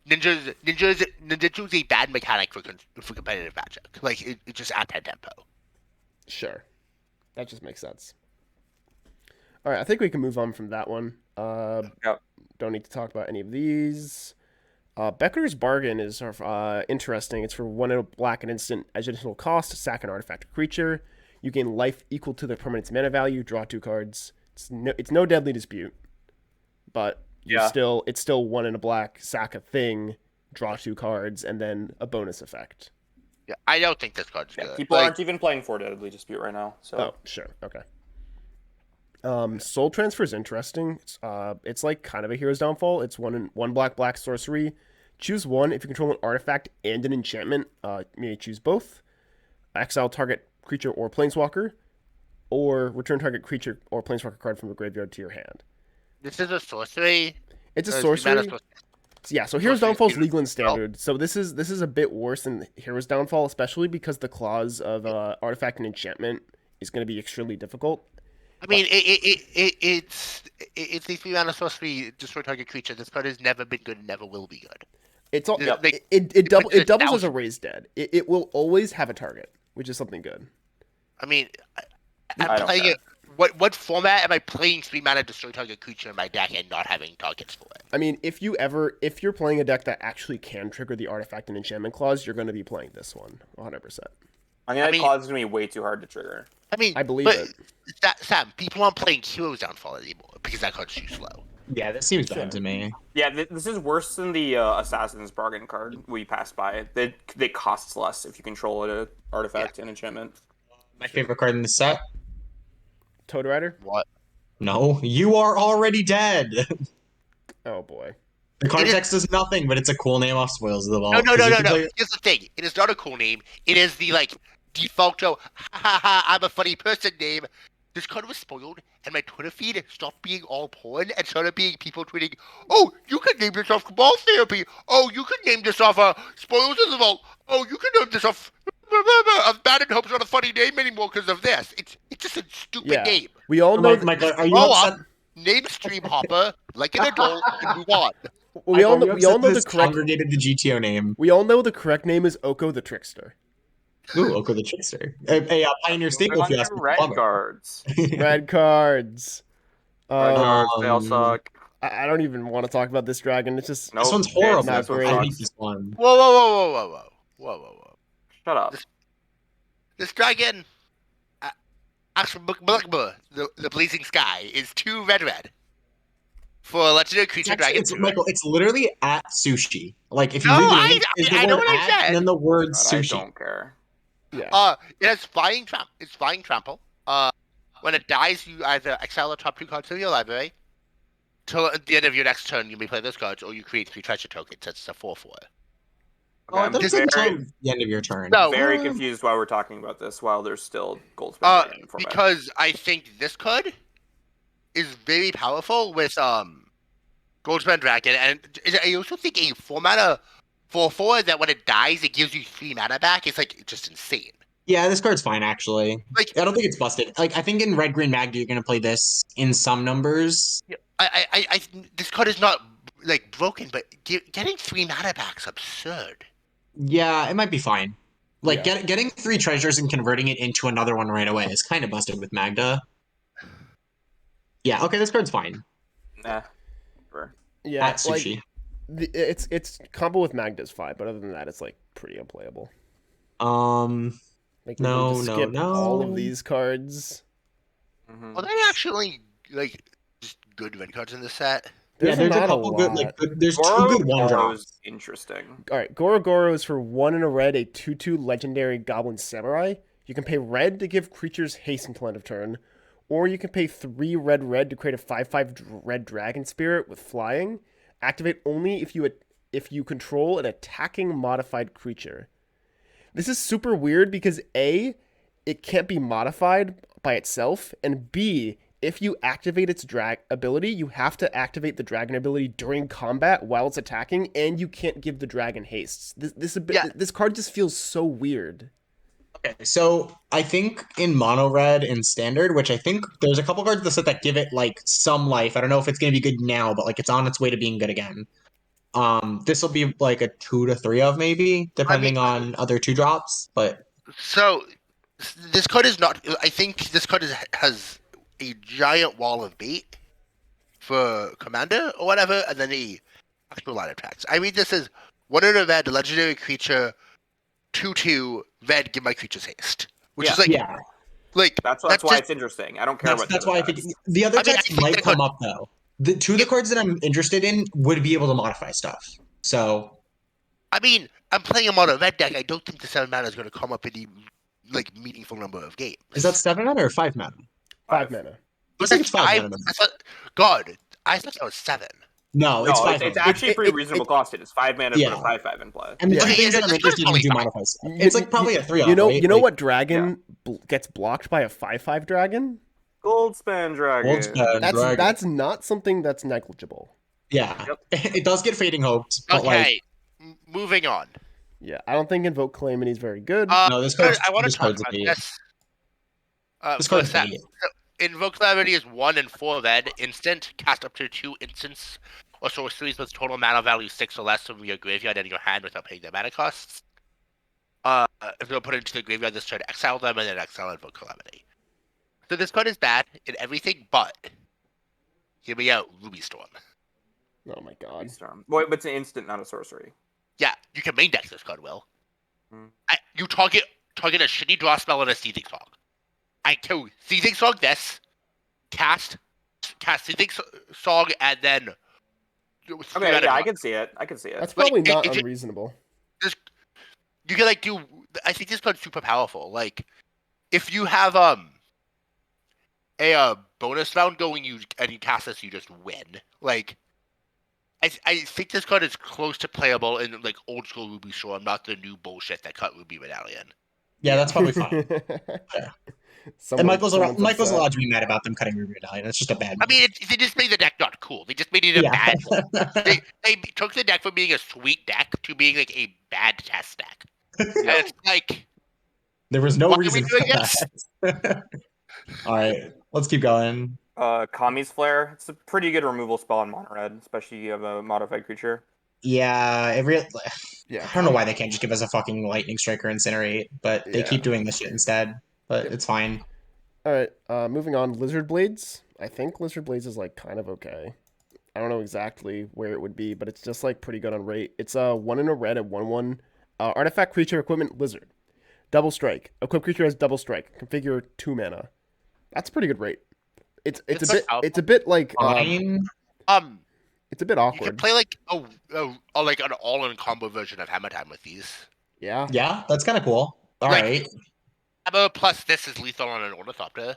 Ninjutsu is a bad mechanic for competitive Magic. Like, it's just anti-tempo. Sure. That just makes sense. All right, I think we can move on from that one. Don't need to talk about any of these. Becker's Bargain is interesting. It's for 1 and a black, an instant additional cost, sack an artifact or creature. You gain life equal to the permanent's mana value, draw 2 cards. It's no Deadly Dispute, but it's still 1 and a black, sack a thing, draw 2 cards, and then a bonus effect. Yeah, I don't think this card's good. People aren't even playing for Deadly Dispute right now. So. Oh, sure, okay. Soul Transfer is interesting. It's like kind of a Hero's Downfall. It's 1 black sorcery. Choose one. If you control an artifact and an enchantment, you may choose both. Exile target creature or planeswalker, or return target creature or planeswalker card from the graveyard to your hand. This is a sorcery. It's a sorcery. Yeah, so Hero's Downfall is legal and standard. So this is a bit worse than Hero's Downfall, especially because the clause of artifact and enchantment is going to be extremely difficult. I mean, it's a 3-mana sorcery, destroy target creature. This card has never been good and never will be good. It doubles as a raised dead. It will always have a target, which is something good. I mean, I'm playing it. What format am I playing 3-mana destroy target creature in my deck and not having targets for it? I mean, if you're playing a deck that actually can trigger the artifact and enchantment clause, you're going to be playing this one 100%. That clause is going to be way too hard to trigger. I mean, I believe it. Sam, people aren't playing Hero's Downfall anymore because that card's too slow. Yeah, that seems bad to me. Yeah, this is worse than the Assassin's Bargain card we passed by. They costs less if you control an artifact and enchantment. My favorite card in the set? Toad Rider? What? No, you are already dead. Oh boy. The card It is- text is nothing, but it's a cool name off Spoils of the Vault. No, no, 'cause no, you no, can no. play- Here's the thing. It is not a cool name. It is the default ha ha ha, I'm a funny person name. This card was spoiled, and my Twitter feed stopped being all porn and started being people tweeting, "Oh, you can name this off Cabal Therapy. Oh, you can name this off Spoils of the Vault. Oh, you can name this off of Bad and Hope's not a funny name anymore because of this. It's just a stupid Yeah. name. We all know. Michael, are you Grow upset? up, name Stream Hopper like an adult, and move on. We all Michael, know. are you We all upset know that the it's correct. congregated the GTO name. We all know the correct name is Oko the Trickster. Ooh, Oko the Trickster. A Pioneer staple, Moving if you on ask to me. red cards. Red cards. Red cards, they all Um, suck. I don't even want to talk about this dragon. It's just Nope, This one's it's- horrible. not this one great. I sucks. hate this one. Whoa, whoa, whoa, whoa, whoa, whoa, whoa, whoa, whoa. Shut up. This dragon, the Blazing Sky, is 2 red for a legendary creature dragon. Michael, it's literally at sushi. Like, if you No, read the I- name, is the I know word what I at said. and then the word God, I sushi. don't care. yeah. It has flying trample. When it dies, you either exile the top 2 cards of your library. Till at the end of your next turn, you may play those cards, or you create 3 treasure tokens. That's a 4/4. Oh, Okay, I I'm thought it said very, until the end of your turn. No. very Uh, confused why we're talking about this while there's still Goldspin Dragon format. Because I think this card is very powerful with Goldspan Dragon, and I also think a 4-mana 4/4 that when it dies, it gives you 3 mana back. It's just insane. Yeah, this card's fine, actually. Like, I don't think it's busted. Like, I think in Red Green Magda, you're going to play this in some numbers. I this card is not broken, but getting 3 mana back is absurd. Yeah, it might be fine. Like, Yeah. getting 3 treasures and converting it into another one right away is kind of busted with Magda. Yeah, okay, this card's fine. Nah. Whatever. Yeah. At sushi. It's combo with Magda's fine, but other than that, it's pretty unplayable. Like, we're No, going to no, skip all of no. these cards. Mhm. Are they actually just good red cards in this set? Yeah, there's a not couple good, lot. there's 2 Goro good one Goro's drops. interesting. All right, Goro is for 1 and a red, a 2/2 legendary Goblin Samurai. You can pay red to give creatures haste until end of turn, or you can pay 3 red to create a 5/5 red Dragon Spirit with flying. Activate only if you control an attacking modified creature. This is super weird because A, it can't be modified by itself, and B, if you activate its drag ability, you have to activate the dragon ability during combat while it's attacking, and you can't give the dragon hastes. This card just feels so weird. Okay, so I think in mono red and standard, which I think there's a couple cards in the set that give it some life. I don't know if it's gonna be good now, but it's on its way to being good again. This will be a 2 to 3 of maybe, depending on other 2 drops. But So this card is not. I think this card has a giant wall of bait for commander or whatever, and then the actual line of attacks. I read this as 1 in a red, legendary creature, 2/2 red. Give my creatures haste, which Yeah. is yeah, That's why it's interesting. I don't care about that's the why I other think decks. the other I mean, I decks think might that come card- up though. The 2 of the cards that I'm interested in would be able to modify stuff. So I mean, I'm playing a mono red deck. I don't think the 7 mana is going to come up in the meaningful number of games. is that 7 mana or 5 mana? 5 mana. Looks like it's 5 mana. I thought, God, I thought that was 7. No, it's No, 5 it's mana. actually pretty reasonable costed. It's 5 mana, Yeah. put a 5/5 in play. And the Yeah. 2 Okay, things that I'm this interested in card's do only modify stuff. It's probably a 3 You know, right? you know what dragon gets blocked by a 5/5 dragon? Goldspan Dragon. Dragon. That's not something that's negligible. Yeah, it does get Fading Hoped, but Okay, moving on. Yeah, I don't think Invoke Calamity is very good. No, this card's- I want to this talk card's about an this. this For a card's sec. idiot. Invoke Calamity is 1 and 4 red, instant, cast up to 2 instants or sorceries with total mana value 6 or less from your graveyard and your hand without paying their mana costs. If you'll put it into the graveyard this turn, exile them and then exile Invoke Calamity. So this card is bad in everything, but hear me out, Ruby Storm. Oh my god. Storm. Wait, but it's an instant, not a sorcery. Yeah, you can main deck this card, Will. Hmm. You target a shitty draw spell and a Seething Song. I kill Seething Song this, cast Seething Song, and then... Okay, yeah, I can see it. That's probably not if it- unreasonable. You can do... I think this card's super powerful. If you have a bonus round going, and you cast this, you just win. I think this card is close to playable in like old school Ruby Storm, not the new bullshit that cut Ruby Medallion. Yeah, that's probably fine. Yeah. And Michael's upset. allowed to be mad about them cutting Ruby Medallion. It's just a bad. I mean, they just made the deck not cool. They just made it a bad one. They took the deck from being a sweet deck to being like a bad test deck. And it's like there was no why are reason we for doing this? that. All right, let's keep going. Kami's Flare. It's a pretty good removal spell on mono red, especially if you have a modified creature. Yeah, Yeah, I don't know why they can't just give us a fucking Lightning Strike or Incinerate, but they keep doing this shit instead. But it's fine. All right, moving on. Lizard Blades. I think Lizard Blades is like kind of okay. I don't know exactly where it would be, but it's just like pretty good on rate. It's 1 in a red at 1/1. Artifact creature equipment lizard. Double strike. Equipped creature has double strike. Configure 2 mana. That's pretty good rate. It's a bit like Fine. it's a bit You awkward. could play like a like an all-in combo version of Hammer Time with these. Yeah. Yeah, that's kind of cool. All Like- right. Hammer plus this is lethal on an Ornithopter.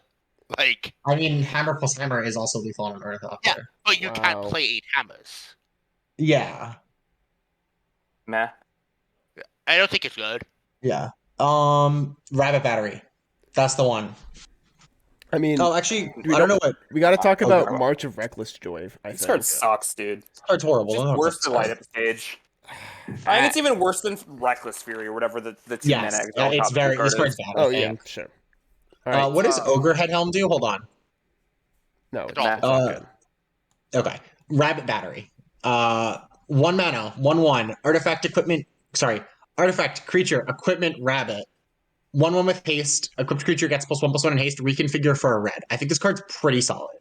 Like, I mean, Hammer plus Hammer is also lethal on an Ornithopter. Yeah. but you can't Wow. play 8 hammers. Yeah. Meh. I don't think it's good. Yeah. Rabbit Battery. That's the one. I mean, Oh, actually, we I don't know what. we got to talk Oh, about go on. March of Reckless Joy. I This think. card sucks, dude. This card's horrible. It's I don't just know worse what than Light Up the Stage. I think it's even worse than Reckless Fury or whatever the 2 Yes, mana exile it's top very. card This card's is. bad. Oh I yeah, think. sure. All right. What does Ogre Head Helm do? Hold on. No, It's it's all- not good. Okay. Rabbit Battery. 1 mana, 1/1. Artifact equipment. Sorry. Artifact creature equipment rabbit. 1/1 with haste. Equipped creature gets +1/+1 in haste. Reconfigure for a red. I think this card's pretty solid.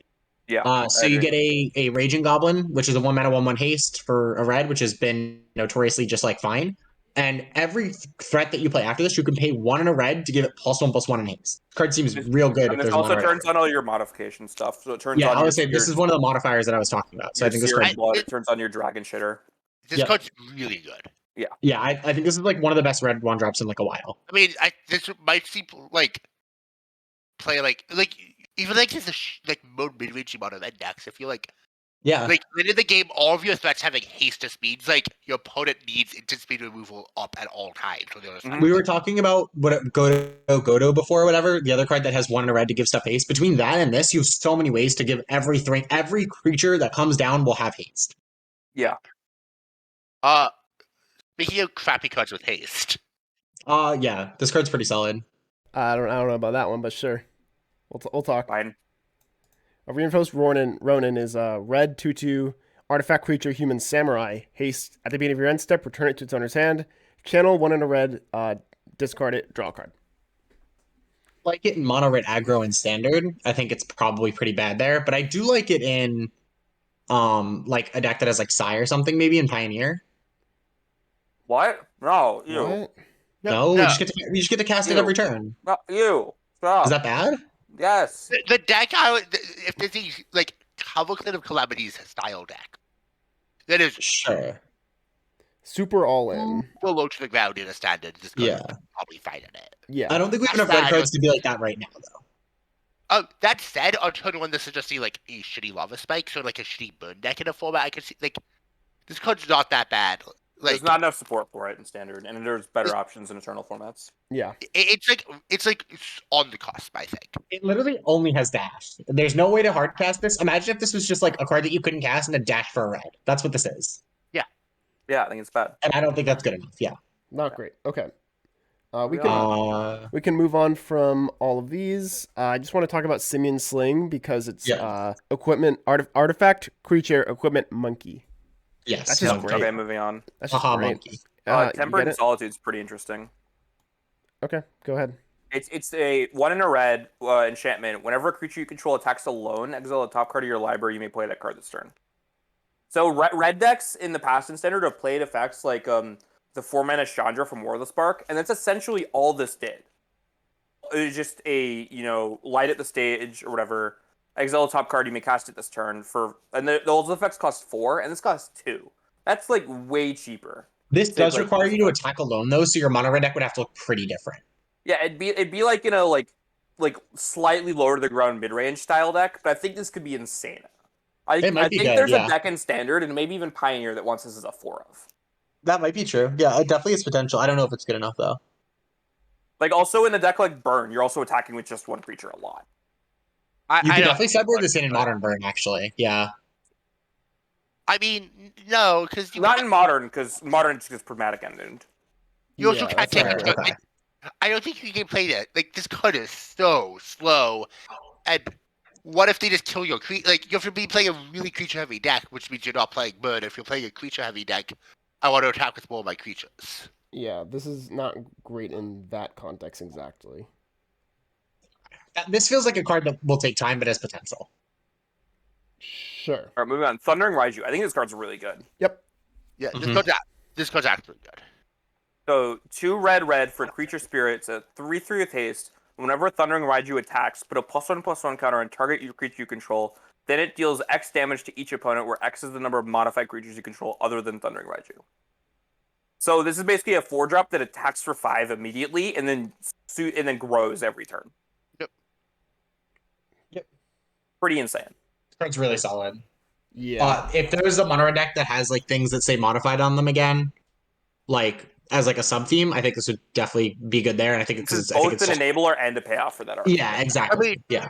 Yeah. So I you agree. get a Raging Goblin, which is a 1 mana 1/1 haste for a red, which has been notoriously just like fine. And every threat that you play after this, you can pay 1 in a red to give it +1/+1 in haste. This card seems real good if And this there's also mono turns red. on all your modification stuff. So it turns Yeah, on I your would say this is one of the modifiers that I was talking about. So I think this Seared card. Blood. It turns on your Dragon Shitter. This Yep. card's really good. Yeah, I think this is like one of the best red 1-drops in like a while. I mean, this might seem like play like even like this like mid-range amount of decks. If you like Yeah. late in the game, all of your threats have like haste to speeds. Like your opponent needs instant speed removal up at all times. So We were talking about Godo before or whatever, the other card that has 1 in a red to give stuff haste. Between that and this, you have so many ways to give every creature that comes down will have haste. Yeah. Speaking of crappy cards with haste, Yeah, this card's pretty solid. I don't know about that one, but sure. We'll talk. Fine. A reinforced Ronin is a red 2/2 artifact creature human samurai. Haste at the beginning of your end step, return it to its owner's hand. Channel 1 in a red, discard it, draw a card. Like it in mono red aggro and standard. I think it's probably pretty bad there, but I do like it in like a deck that has like Psy or something, maybe in Pioneer. What? No, you. What? No, no. We just get to cast it Ew. every turn. No, you. Stop. Is that bad? Yes. the deck if there's a like Cavalcade of Calamities style deck that is Sure. Super all in. low to the ground in a standard, this card Yeah. is probably fine in it. Yeah. I don't think we have That's enough red bad. cards to be like that right now, though. That said, on turn 1, this is just like a shitty Lava Spike, so like a shitty burn deck in a format. I can see like this card's not that bad. Like There's not enough support for it in standard, and there's better options in eternal formats. Yeah. it's on the cusp, I think. It literally only has dash. There's no way to hard cast this. Imagine if this was just like a card that you couldn't cast and a dash for a red. That's what this is. Yeah, I think it's bad. And I don't think that's good enough. Yeah. Not great. Okay. We Yeah. can we can move on from all of these. I just want to talk about Simian Sling because it's equipment artifact creature equipment monkey. Yes. That's just monkey. great. Okay, moving on. That's just Haha, great. monkey. You Tempered get it? Solitude's pretty interesting. Okay, go ahead. It's a 1 in a red enchantment. Whenever a creature you control attacks alone, exile a top card of your library. You may play that card this turn. So red decks in the past and standard have played effects like the 4 mana Chandra from War of the Spark, and that's essentially all this did. It was just a light at the stage or whatever. Exile a top card. You may cast it this turn and those effects cost 4, and this costs 2. That's like way cheaper. This does like- require you to attack alone, though, so your mono red deck would have to look pretty different. Yeah, it'd be like like slightly lower to the ground mid range style deck, but I think this could be insane. It might I be think good, there's yeah. a deck in Standard and maybe even Pioneer that wants this as a 4 of. That might be true. Yeah, it definitely has potential. I don't know if it's good enough though. Like also in a deck like Burn, you're also attacking with just one creature a lot. You I could don't definitely think sideboard it's this in good. Modern Burn, actually. Yeah. I mean, no, because Not in Modern, because Modern is just Prismatic Ended. you also Yeah, can't that's take not it. good. Okay. I don't think you can play that. Like, this card is so slow. And what if they just kill your creature? Like, you have to be playing a really creature-heavy deck, which means you're not playing Bird. If you're playing a creature-heavy deck, I want to attack with more of my creatures. Yeah, this is not great in that context exactly. This feels like a card that will take time, but has potential. Sure. All right, moving on. Thundering Raiju. I think this card's really good. Yep. Yeah, Mhm. this card's actually good. So 2 red for creature spirit. It's a 3/3 with haste. Whenever Thundering Raiju attacks, put a +1/+1 counter on target your creature you control. Then it deals X damage to each opponent, where X is the number of modified creatures you control other than Thundering Raiju. So this is basically a 4-drop that attacks for 5 immediately, and then grows every turn. Yep. Pretty insane. This card's really solid. Yeah. If there's a mono red deck that has like things that say modified on them again, like as like a sub theme, I think this would definitely be good there. And I think This is because I think both it's an enabler and a payoff for that art. yeah, exactly. I mean, yeah,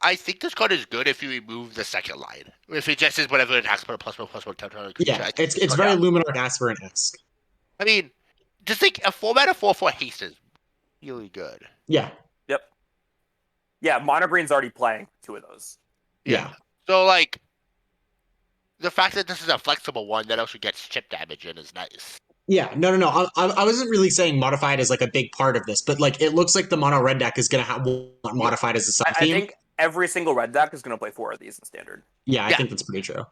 I think this card is good if you remove the second line. If it just is whatever attacks put a +1/+1 counter on a creature. yeah. It's very Luminor Aspirant-esque. I mean, just think a 4-mana 4/4 haste is really good. Yeah, Yep. Yeah, Mono Green's already playing 2 of those. yeah. So, like, the fact that this is a flexible one that also gets chip damage in is nice. Yeah, no. I wasn't really saying modified is like a big part of this, but like it looks like the mono red deck is gonna have modified as a sub I theme. think every single red deck is going to play 4 of these in Standard. Yeah, I Yeah. think that's pretty true.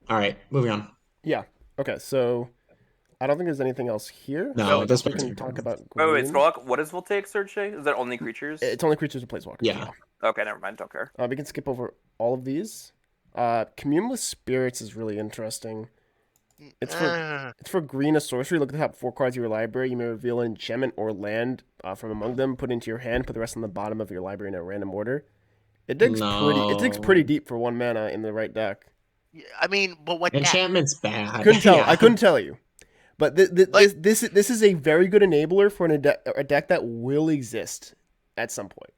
All right, moving on. Yeah. Okay, so I don't think there's anything else here. No, so at this we point, can talk about Wait, green. scroll up. What is Voltaic Searching? Is that only creatures? It's only creatures and planeswalkers. Yeah. Okay, never mind. Don't care. We can skip over all of these. Communal Spirits is really interesting. It's for green, a sorcery. Look at the top 4 cards of your library. You may reveal an enchantment or land from among them. Put into your hand. Put the rest on the bottom of your library in a random order. It digs pretty deep for 1 mana in the right deck. I mean, but what deck? Enchantment's bad. Couldn't tell. Yeah. I couldn't tell you. But this is a very good enabler for a deck that will exist at some point.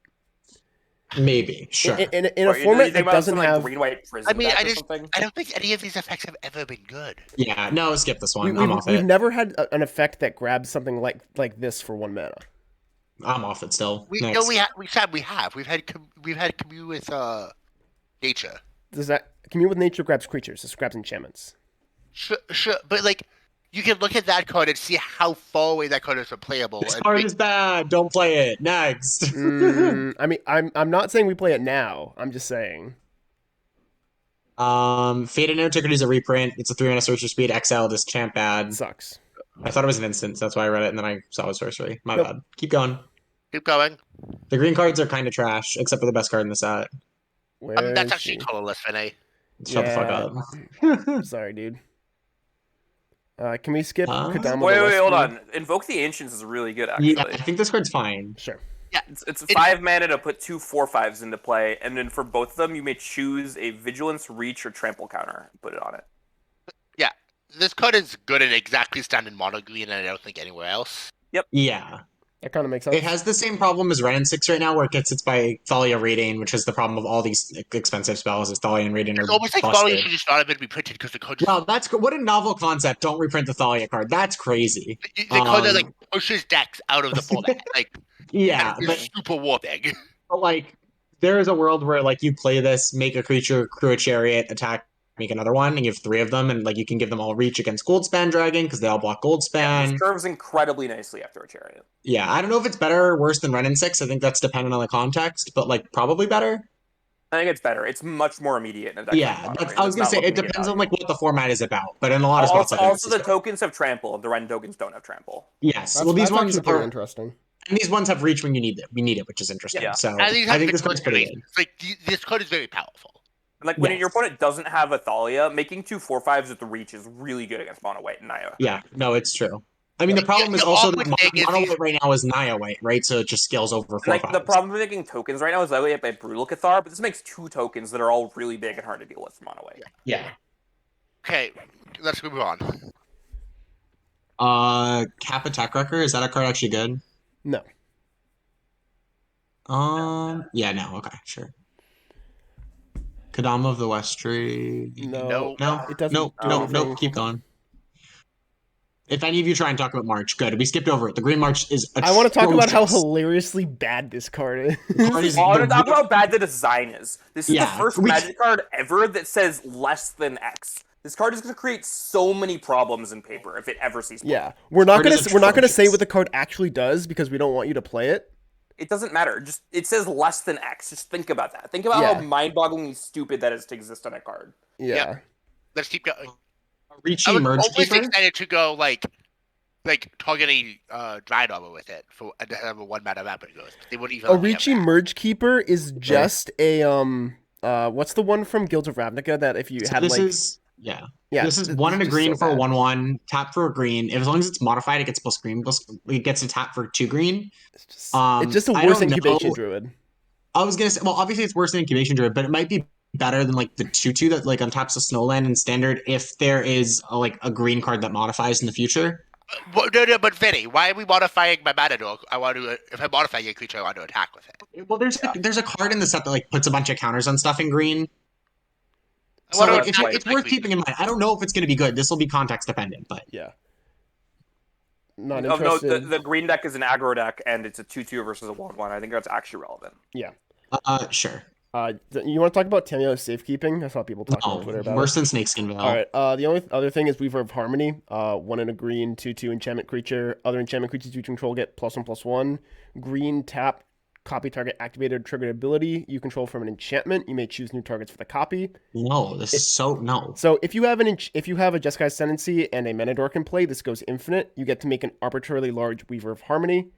Maybe, sure. In a format that doesn't have. green white prison. I mean, deck I or just something? I don't think any of these effects have ever been good. Yeah, no, skip this one. I'm off We've it. never had an effect that grabs something like this for 1 mana. I'm off it still. We Next. no, we have. We've had commune with nature. Does that commune with nature grabs creatures? This grabs enchantments. Sure, but like you can look at that card and see how far away that card is from playable. This card is bad. Don't play it. Next. I mean, I'm not saying we play it now. I'm just saying. Faded Antiquity is a reprint. It's a 3-mana sorcery speed. Exile. This champ bad. Sucks. I thought it was an instant, so that's why I read it, and then I saw it was sorcery. My Nope. bad. Keep going. Keep going. The green cards are kind of trash, except for the best card in the set. Where That's is actually she? colorless, Vinny. Shut the fuck up. Sorry, dude. Can we skip Huh? Kodama? Wait, hold on. Invoke the Ancients is really good, actually. Yeah, I think this card's fine. Sure. Yeah, It's 5 mana to put 2 4/5s into play, and then for both of them, you may choose a Vigilance, Reach, or Trample counter and put it on it. yeah. This card is good in exactly standard mono green, and I don't think anywhere else. Yeah. That kind of makes sense. It has the same problem as Ren and 6 right now, where it gets hits by Thalia Rating, which is the problem of all these expensive spells, is Thalia and Rating are It's almost like busted. Volley should just not have been reprinted because the card. Wow, what a novel concept. Don't reprint the Thalia card. That's crazy. The card that like pushes decks out of the format, like Yeah, it's but super warping. like there is a world where like you play this, make a creature, crew a chariot, attack, make another one, and you have 3 of them, and like you can give them all reach against Goldspan Dragon because they all block Goldspan. This curves incredibly nicely after a Chariot. Yeah, I don't know if it's better or worse than Ren and 6. I think that's dependent on the context, but like probably better. I think it's better. It's much more immediate in a deck. Yeah, I was gonna say it depends on like what the format is about, but in a lot of spots, I think Also, the tokens have trample. The Ren tokens don't have trample. yes. That's, Well, these that's ones actually pretty are, interesting. and these ones have reach when you need it. We need it, which is interesting. Yeah. So I think, I think this card's pretty good. Like this card is very powerful. Like when Yes. your opponent doesn't have a Thalia, making 2 4/5s with the Reach is really good against mono white and Naya. Yeah, no, it's true. I mean, the problem is the also awkward that thing is mono these- white right now is Naya white, right? So it just scales over 4 Like the problem with making tokens right now is that we have a Brutal Cathar, but this makes 2 tokens that are all really big and hard to deal with from mono white. Yeah. Okay, let's move on. Kappa Tech Wrecker, is that a card actually good? No. Yeah, no, okay, sure. Kadama of the West Tree. No. No, It doesn't nope, do nope, anything. nope, keep going. If any of you try and talk about March, good. We skipped over it. The Green March is I want to talk about how atrocious. hilariously bad this card Card is. is I want to the talk real- about how bad the design is. This is Yeah, the first we- Magic card ever that says less than X. This card is going to create so many problems in paper if it ever sees play. Yeah, we're not Card gonna is we're not gonna say atrocious. what the card actually does because we don't want you to play it. It doesn't matter. Just it says less than X. Just think about that. Think about Yeah. how mind-bogglingly stupid that is to exist on a card. Yeah. Let's keep going. I Reaching was Merge always Keeper? excited to go like targeting Dry Armor with it for and have a 1 mana Rapid Ghost. They wouldn't even. let me have Orichi that. Merge Keeper is just a what's the one from Guilds of Ravnica that if you So had this like is yeah This is th- 1 and a just green so for a bad. 1/1. Tap for a green. As long as it's modified, it gets plus green. It gets a tap for 2 green. It's Um, just a I worse don't incubation know. druid. I was gonna say, well, obviously it's worse than Incubation Druid, but it might be better than like the 2/2 that like untaps a Snowland in Standard if there is a green card that modifies in the future. No, but Vinny, why are we modifying my mana dork? I want to. If I'm modifying a creature, I want to attack with it. Well, there's a card in the set that like puts a bunch of counters on stuff in green. I So want to like, attack it's with worth my keeping in mind. I don't know if it's going to be good. This will be context dependent, but Yeah. Not Oh, no, interested. the green deck is an aggro deck, and it's a 2/2 versus a 1/1. I think that's actually relevant. Yeah. sure. You want to talk about Tamiyo's safekeeping? I saw people talking on Twitter No, about worse it. than Snakeskin Veil. All right. The only other thing is Weaver of Harmony. 1 and a green, 2/2 enchantment creature. Other enchantment creatures you control get +1/+1. Green tap. Copy target activated or triggered ability you control from an enchantment. You may choose new targets for the copy. No, this is so no. So if you have a Jeskai Ascendancy and a Menadork in play, this goes infinite. You get to make an arbitrarily large Weaver of Harmony.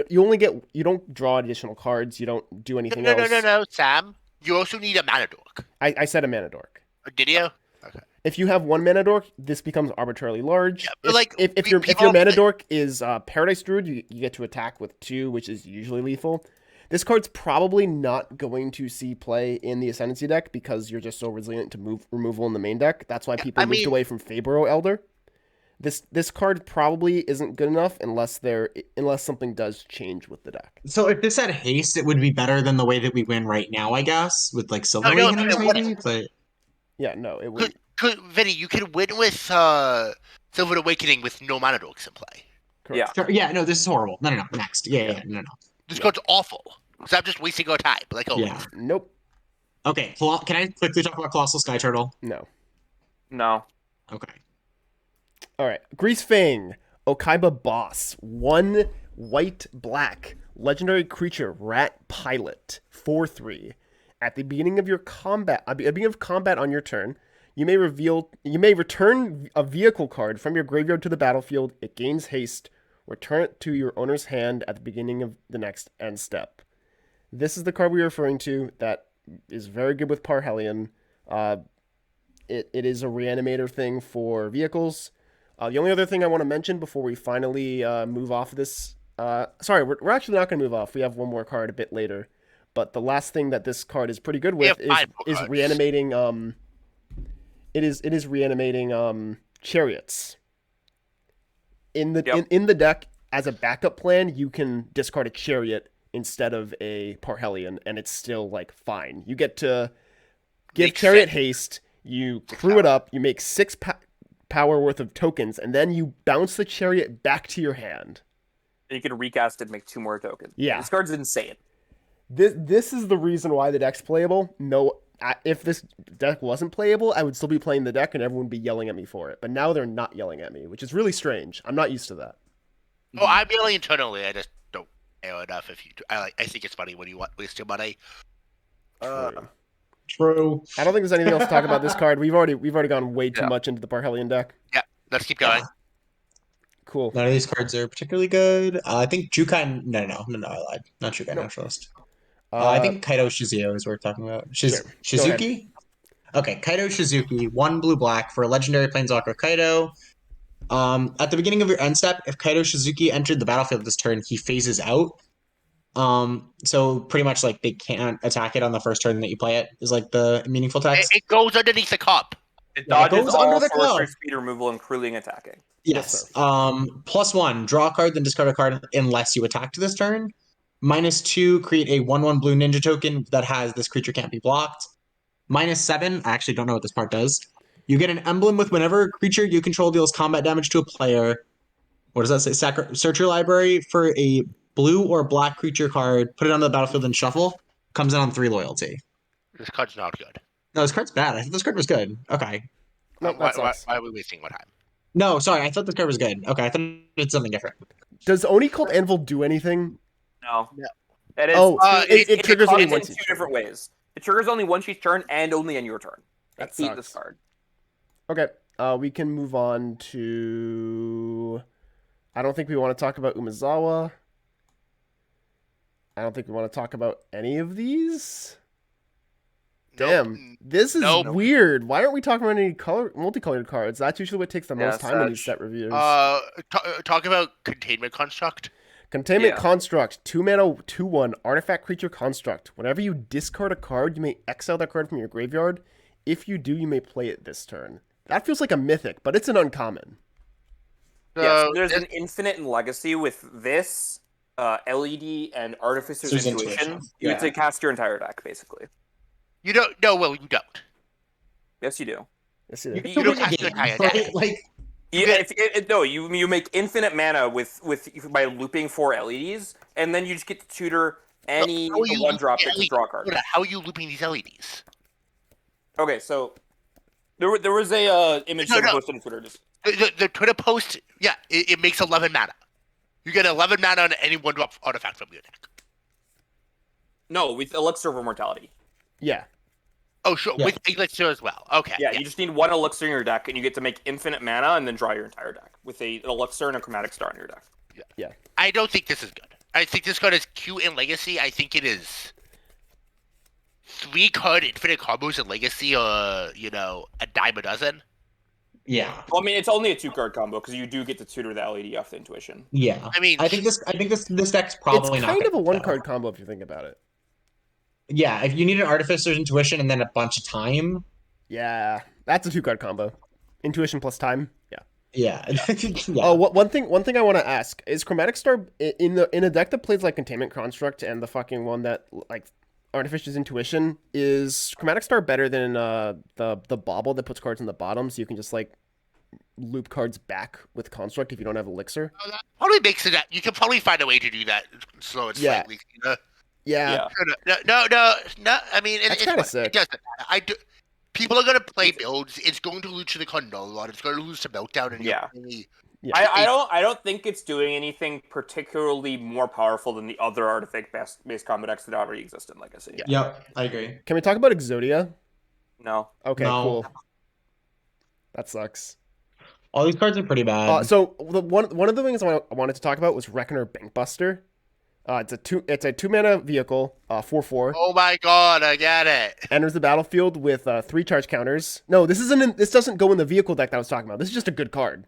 You don't draw additional cards. You don't do anything else. No, Sam. You also need a mana dork. I said a Menadork. Did you? Okay. If you have 1 Menadork, this becomes arbitrarily large. Yeah, but if your people- Menadork is Paradise Druid, you get to attack with 2, which is usually lethal. This card's probably not going to see play in the Ascendancy deck because you're just so resilient to removal in the main deck. That's why people moved away from Fabro Elder. This card probably isn't good enough unless something does change with the deck. So if this had haste, it would be better than the way that we win right now, I guess, with like Silver No, Awakenings, no, maybe. But Yeah, no, it wouldn't. Vinny, you can win with Silver Awakening with no mana dorks in play. Correct. sure, yeah, no, this is horrible. No, next. Yeah, no. This card's awful. Because I'm just wasting our time. Like, oh, Yeah. Nope. Okay, can I quickly talk about Colossal Sky Turtle? No. No. Okay. All right. Grease Fang, Okaiba Boss, 1 white black, legendary creature, rat pilot, 4/3. At the beginning of combat on your turn, you may return a vehicle card from your graveyard to the battlefield. It gains haste. Return it to your owner's hand at the beginning of the next end step. This is the card we're referring to that is very good with Parhelion. It is a reanimator thing for vehicles. The only other thing I want to mention before we finally move off of this... sorry, we're actually not going to move off. We have one more card a bit later. But the last thing that this card is pretty good with is reanimating... It is reanimating chariots. In the deck, as a backup plan, you can discard a chariot instead of a Parhelion, and it's still like fine. You get to give chariot haste, you crew it up, you make 6 power worth of tokens, and then you bounce the chariot back to your hand. And you can recast it and make 2 more tokens. Yeah. This card's insane. This is the reason why the deck's playable. No, if this deck wasn't playable, I would still be playing the deck and everyone would be yelling at me for it. But now they're not yelling at me, which is really strange. I'm not used to that. Oh, I'm yelling internally. I just don't care enough. I think it's funny when you waste your money. True. I don't think there's anything else to talk about this card. We've already gone way too much into the Parhelion deck. Yeah, let's keep going. Cool. None of these cards are particularly good. I think Jukai. No, I lied. Not Jukai Naturalist. I think Kaido Shizuo is worth talking about. Sure. Shizuki? Okay, Kaido Shizuki, 1 blue black for a legendary Planeswalker Kaido. At the beginning of your end step, if Kaido Shizuki entered the battlefield this turn, he phases out. So pretty much like they can't attack it on the first turn that you play it is like the meaningful text. It goes underneath the cup. It Yeah, it dodges goes all under the sorcery cup. speed removal, including attacking. Yes. +1, draw a card, then discard a card unless you attacked this turn. -2, create a 1/1 blue ninja token that has this creature can't be blocked. -7, I actually don't know what this part does. You get an emblem with whenever a creature you control deals combat damage to a player. What does that say? Search your library for a blue or black creature card, put it on the battlefield and shuffle. Comes in on 3 loyalty. This card's not good. No, this card's bad. I thought this card was good. Okay. No, why, that sucks. why are we wasting more time? No, sorry. I thought this card was good. Okay, I thought it did something different. Does Oni Cult Anvil do anything? No. No. That is, it triggers only once in each two different ways. It triggers only once each turn and only on your turn. I That hate this sucks. card. Okay, we can move on to... I don't think we want to talk about Umezawa. I don't think we want to talk about any of these. Damn, this is Nope. weird. Why aren't we talking about any multicolored cards? That's usually what takes the most time in these Sash. set reviews. Talk about Containment Construct. Containment Yeah. Construct, 2 mana, 2/1, artifact creature construct. Whenever you discard a card, you may exile that card from your graveyard. If you do, you may play it this turn. That feels like a mythic, but it's an uncommon. Yes, there's an infinite in Legacy with this, LED, and Artificer's There's Intuition. Intuition. You Yeah. get to cast your entire deck, basically. You don't. No, well, you don't. Yes, you do. Yes, it You is. can You still don't win the have to game, tie it right? down. Like, You make infinite mana by looping 4 LEDs, and then you just get to tutor any How are you one drop looping that can draw a card. LEDs? How are you looping these LEDs? Okay, so there was a image that was No. posted on Twitter. Just The Twitter post, yeah, it makes 11 mana. You get 11 mana on any one drop artifact from your deck. no, with Elixir of Immortality. Yeah. Oh, sure, Yeah. with Elixir as well. Okay. Yeah, you just need 1 Elixir in your deck, and you get to make infinite mana and then draw your entire deck with an Elixir and a Chromatic Star in your deck. I don't think this is good. I think this card is cute in Legacy. I think it is 3-card infinite combos in Legacy, a dime a dozen. yeah. Well, I mean, it's only a 2-card combo because you do get to tutor the LED off the Intuition. Yeah. I mean, I think this deck's probably It's not kind of a gonna- one-card combo if you think about it. Yeah, if you need an Artificer's Intuition and then a bunch of time. Yeah, that's a 2-card combo. Intuition plus time. Yeah. Yeah. Yeah. Oh, one thing I want to ask is Chromatic Star in a deck that plays like Containment Construct and the fucking one that like Artificer's Intuition, is Chromatic Star better than the bauble that puts cards in the bottom so you can just like loop cards back with Construct if you don't have Elixir? that probably makes it. You can probably find a way to do that slow and Yeah. slightly. Yeah. No. I mean, That's it's kinda fine. sick. It doesn't matter. People are gonna play builds. It's going to lose to the Condor a lot. It's going to lose to Meltdown. And Yeah. Yeah. I don't think it's doing anything particularly more powerful than the other artifact-based combo decks that already exist in Legacy. Yeah. Yep, I agree. Can we talk about Exodia? No. Okay, No. cool. That sucks. All these cards are pretty bad. So one of the things I wanted to talk about was Reckoner Bankbuster. It's a 2 mana vehicle, 4/4. Oh my god, I get it. Enters the battlefield with 3 charge counters. No, this doesn't go in the vehicle deck that I was talking about. This is just a good card.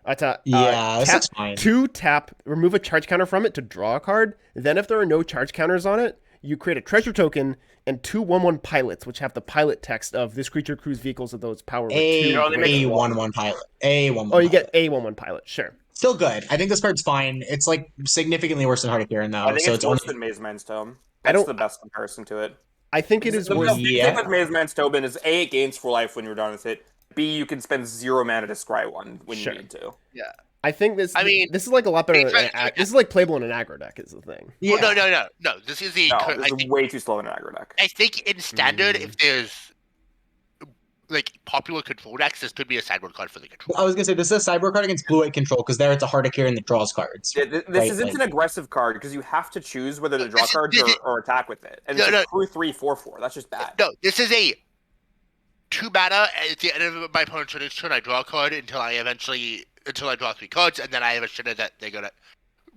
It's a this tap, is fine. 2 tap, remove a charge counter from it to draw a card. Then if there are no charge counters on it, you create a treasure token and 2 1/1 pilots, which have the pilot text of this creature crews vehicles of those power with 2. only 1/1 pilot. A 1/1. Oh, you get a 1/1 pilot, sure. Still good. I think this card's fine. It's like significantly worse than Heart of Kieran though. I think So it's worse only than Maze Man's Tome. I That's don't- the best comparison to it. I think it is The worse. big thing with Maze Man's Tobin is A, it gains for life when you're done with it. B, you can spend 0 mana to scry one when Sure. you need to. I think this. I mean, this is like a lot better. it's- This is like playable in an aggro deck. Is the thing. yeah. Oh, no. This is the. No, I this is think, way too slow in an aggro deck. I think in standard, if there's like popular control decks, this could be a sideboard card for the control. I was gonna say this is a sideboard card against blue-white control because there it's a Heart of Kieran that draws cards. This Right, isn't like- an aggressive card because you have to choose whether to draw This is- cards this is- or attack with it. And No, it's no. a crew 3/4/4. That's just bad. No, this is a 2 mana. At the end of my opponent's turn, I draw a card until I draw 3 cards, and then I have a shitter that they're gonna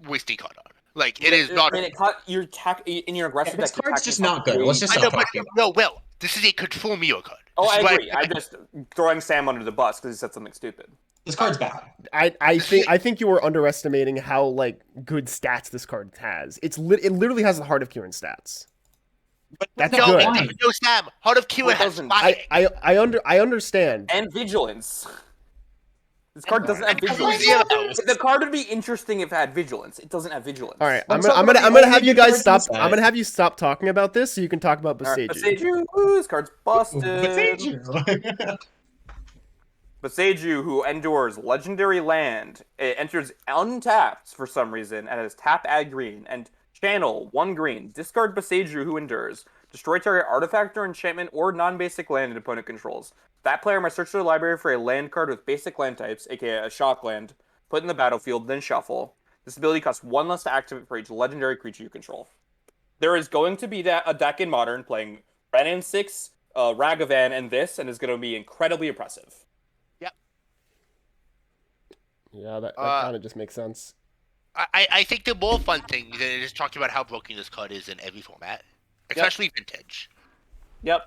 waste a card on. Like it is not. I mean, your attack in your aggressive This deck. card's just not good. Let's just I stop know, but talking about no, Will. This is a control Mio card. Oh, This I is why agree. I'm just throwing Sam under the bus because he said something stupid. This card's bad. I think you were underestimating how like good stats this card has. It literally has the Heart of Kieran stats. But That's No, good. no, Sam. Heart of Kieran has doesn't. flying. I understand. And vigilance. This card doesn't have And vigilance. zero. The card would be interesting if it had vigilance. It doesn't have vigilance. All right, Let's I'm talk about gonna the have you only guys good stop. card in I'm the gonna have you stop talking about this so you can talk about All right, Boseiju. Boseiju. Ooh, this card's busted. Boseiju. Boseiju, who endures legendary land. It enters untapped for some reason and has tap, add green, and channel 1 green. Discard Boseiju, who endures. Destroy target artifact or enchantment or non-basic land an opponent controls. That player must search their library for a land card with basic land types, aka a shock land, put in the battlefield, then shuffle. This ability costs 1 less to activate for each legendary creature you control. There is going to be a deck in Modern playing Renin 6, Ragavan, and this, and is going to be incredibly impressive. Yeah, that kind of just makes sense. I think the more fun thing is talking about how broken this card is in every format, especially Vintage. Yep.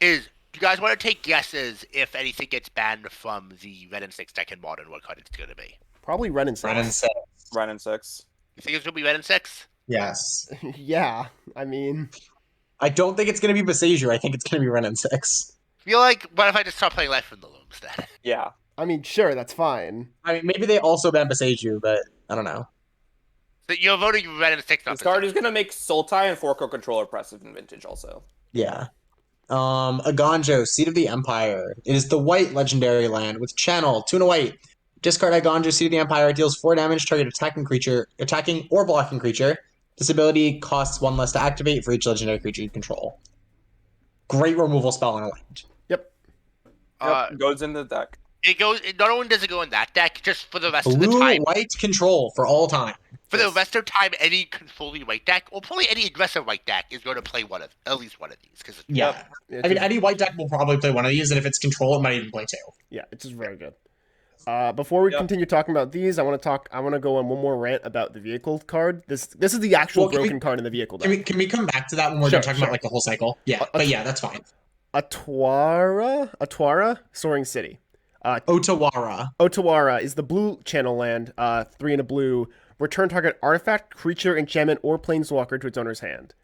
Is do you guys want to take guesses if anything gets banned from the Red and 6 deck in Modern? What card it's going to be? Probably Ren and Renin Six. 6. Renin 6. You think it's going to be Red and 6? Yes. Yeah, I mean, I don't think it's going to be Boseiju. I think it's going to be Renin 6. Feel like, what if I just start playing Life in the Loom instead? Yeah. sure, that's fine. I mean, maybe they also ban Boseiju, but I don't know. So you're voting Red and 6. This card is going to make Sultai and Forco Control oppressive in Vintage also. Yeah. Aganjo, Seat of the Empire. It is the white legendary land with channel, 2 and a white. Discard Aganjo, Seat of the Empire. It deals 4 damage, target attacking or blocking creature. This ability costs 1 less to activate for each legendary creature you control. Great removal spell on a land. Yep. Goes in the deck. It goes. Not only does it go in that deck, just for the rest of the Blue, time. white control for all time. For the rest of the time, any controlling white deck, or probably any aggressive white deck, is going to play at least one of these. Because Yeah. It's I mean, just- any white deck will probably play one of these, and if it's control, it might even play 2. yeah, it's just very good. Before we continue talking about these, I want to go on one more rant about the vehicle card. This is the actual Well, broken card in the vehicle deck. Can we come back to that when we're Sure, done talking sure. about like the whole cycle? Yeah, but yeah, that's fine. Atwara, Soaring City. Otawara is the blue channel land, 3 and a blue. Return target artifact, creature, enchantment, or planeswalker to its owner's hand.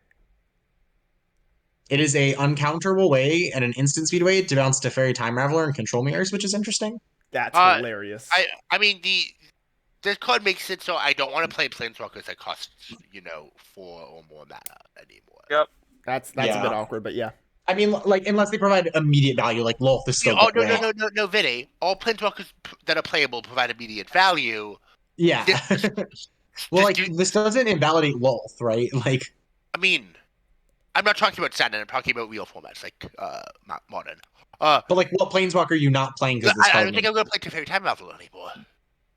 It is a uncounterable way and an instant speed way to bounce Teferi Time Raveler and Control Mirrors, which is interesting. That's hilarious. I mean this card makes it so I don't want to play planeswalkers that cost 4 or more mana anymore. Yep. That's a Yeah. bit awkward, but yeah. I mean, like, unless they provide immediate value, like Lolth is still Oh good. no, Vinny. All planeswalkers that are playable provide immediate value. Yeah. Well, like, this doesn't invalidate Lolth, right? Like, I mean, I'm not talking about standard. I'm talking about real formats like Modern. but like, what Planeswalker are you not playing because this I card don't think I'm going to play Teferi Time Raveler anymore.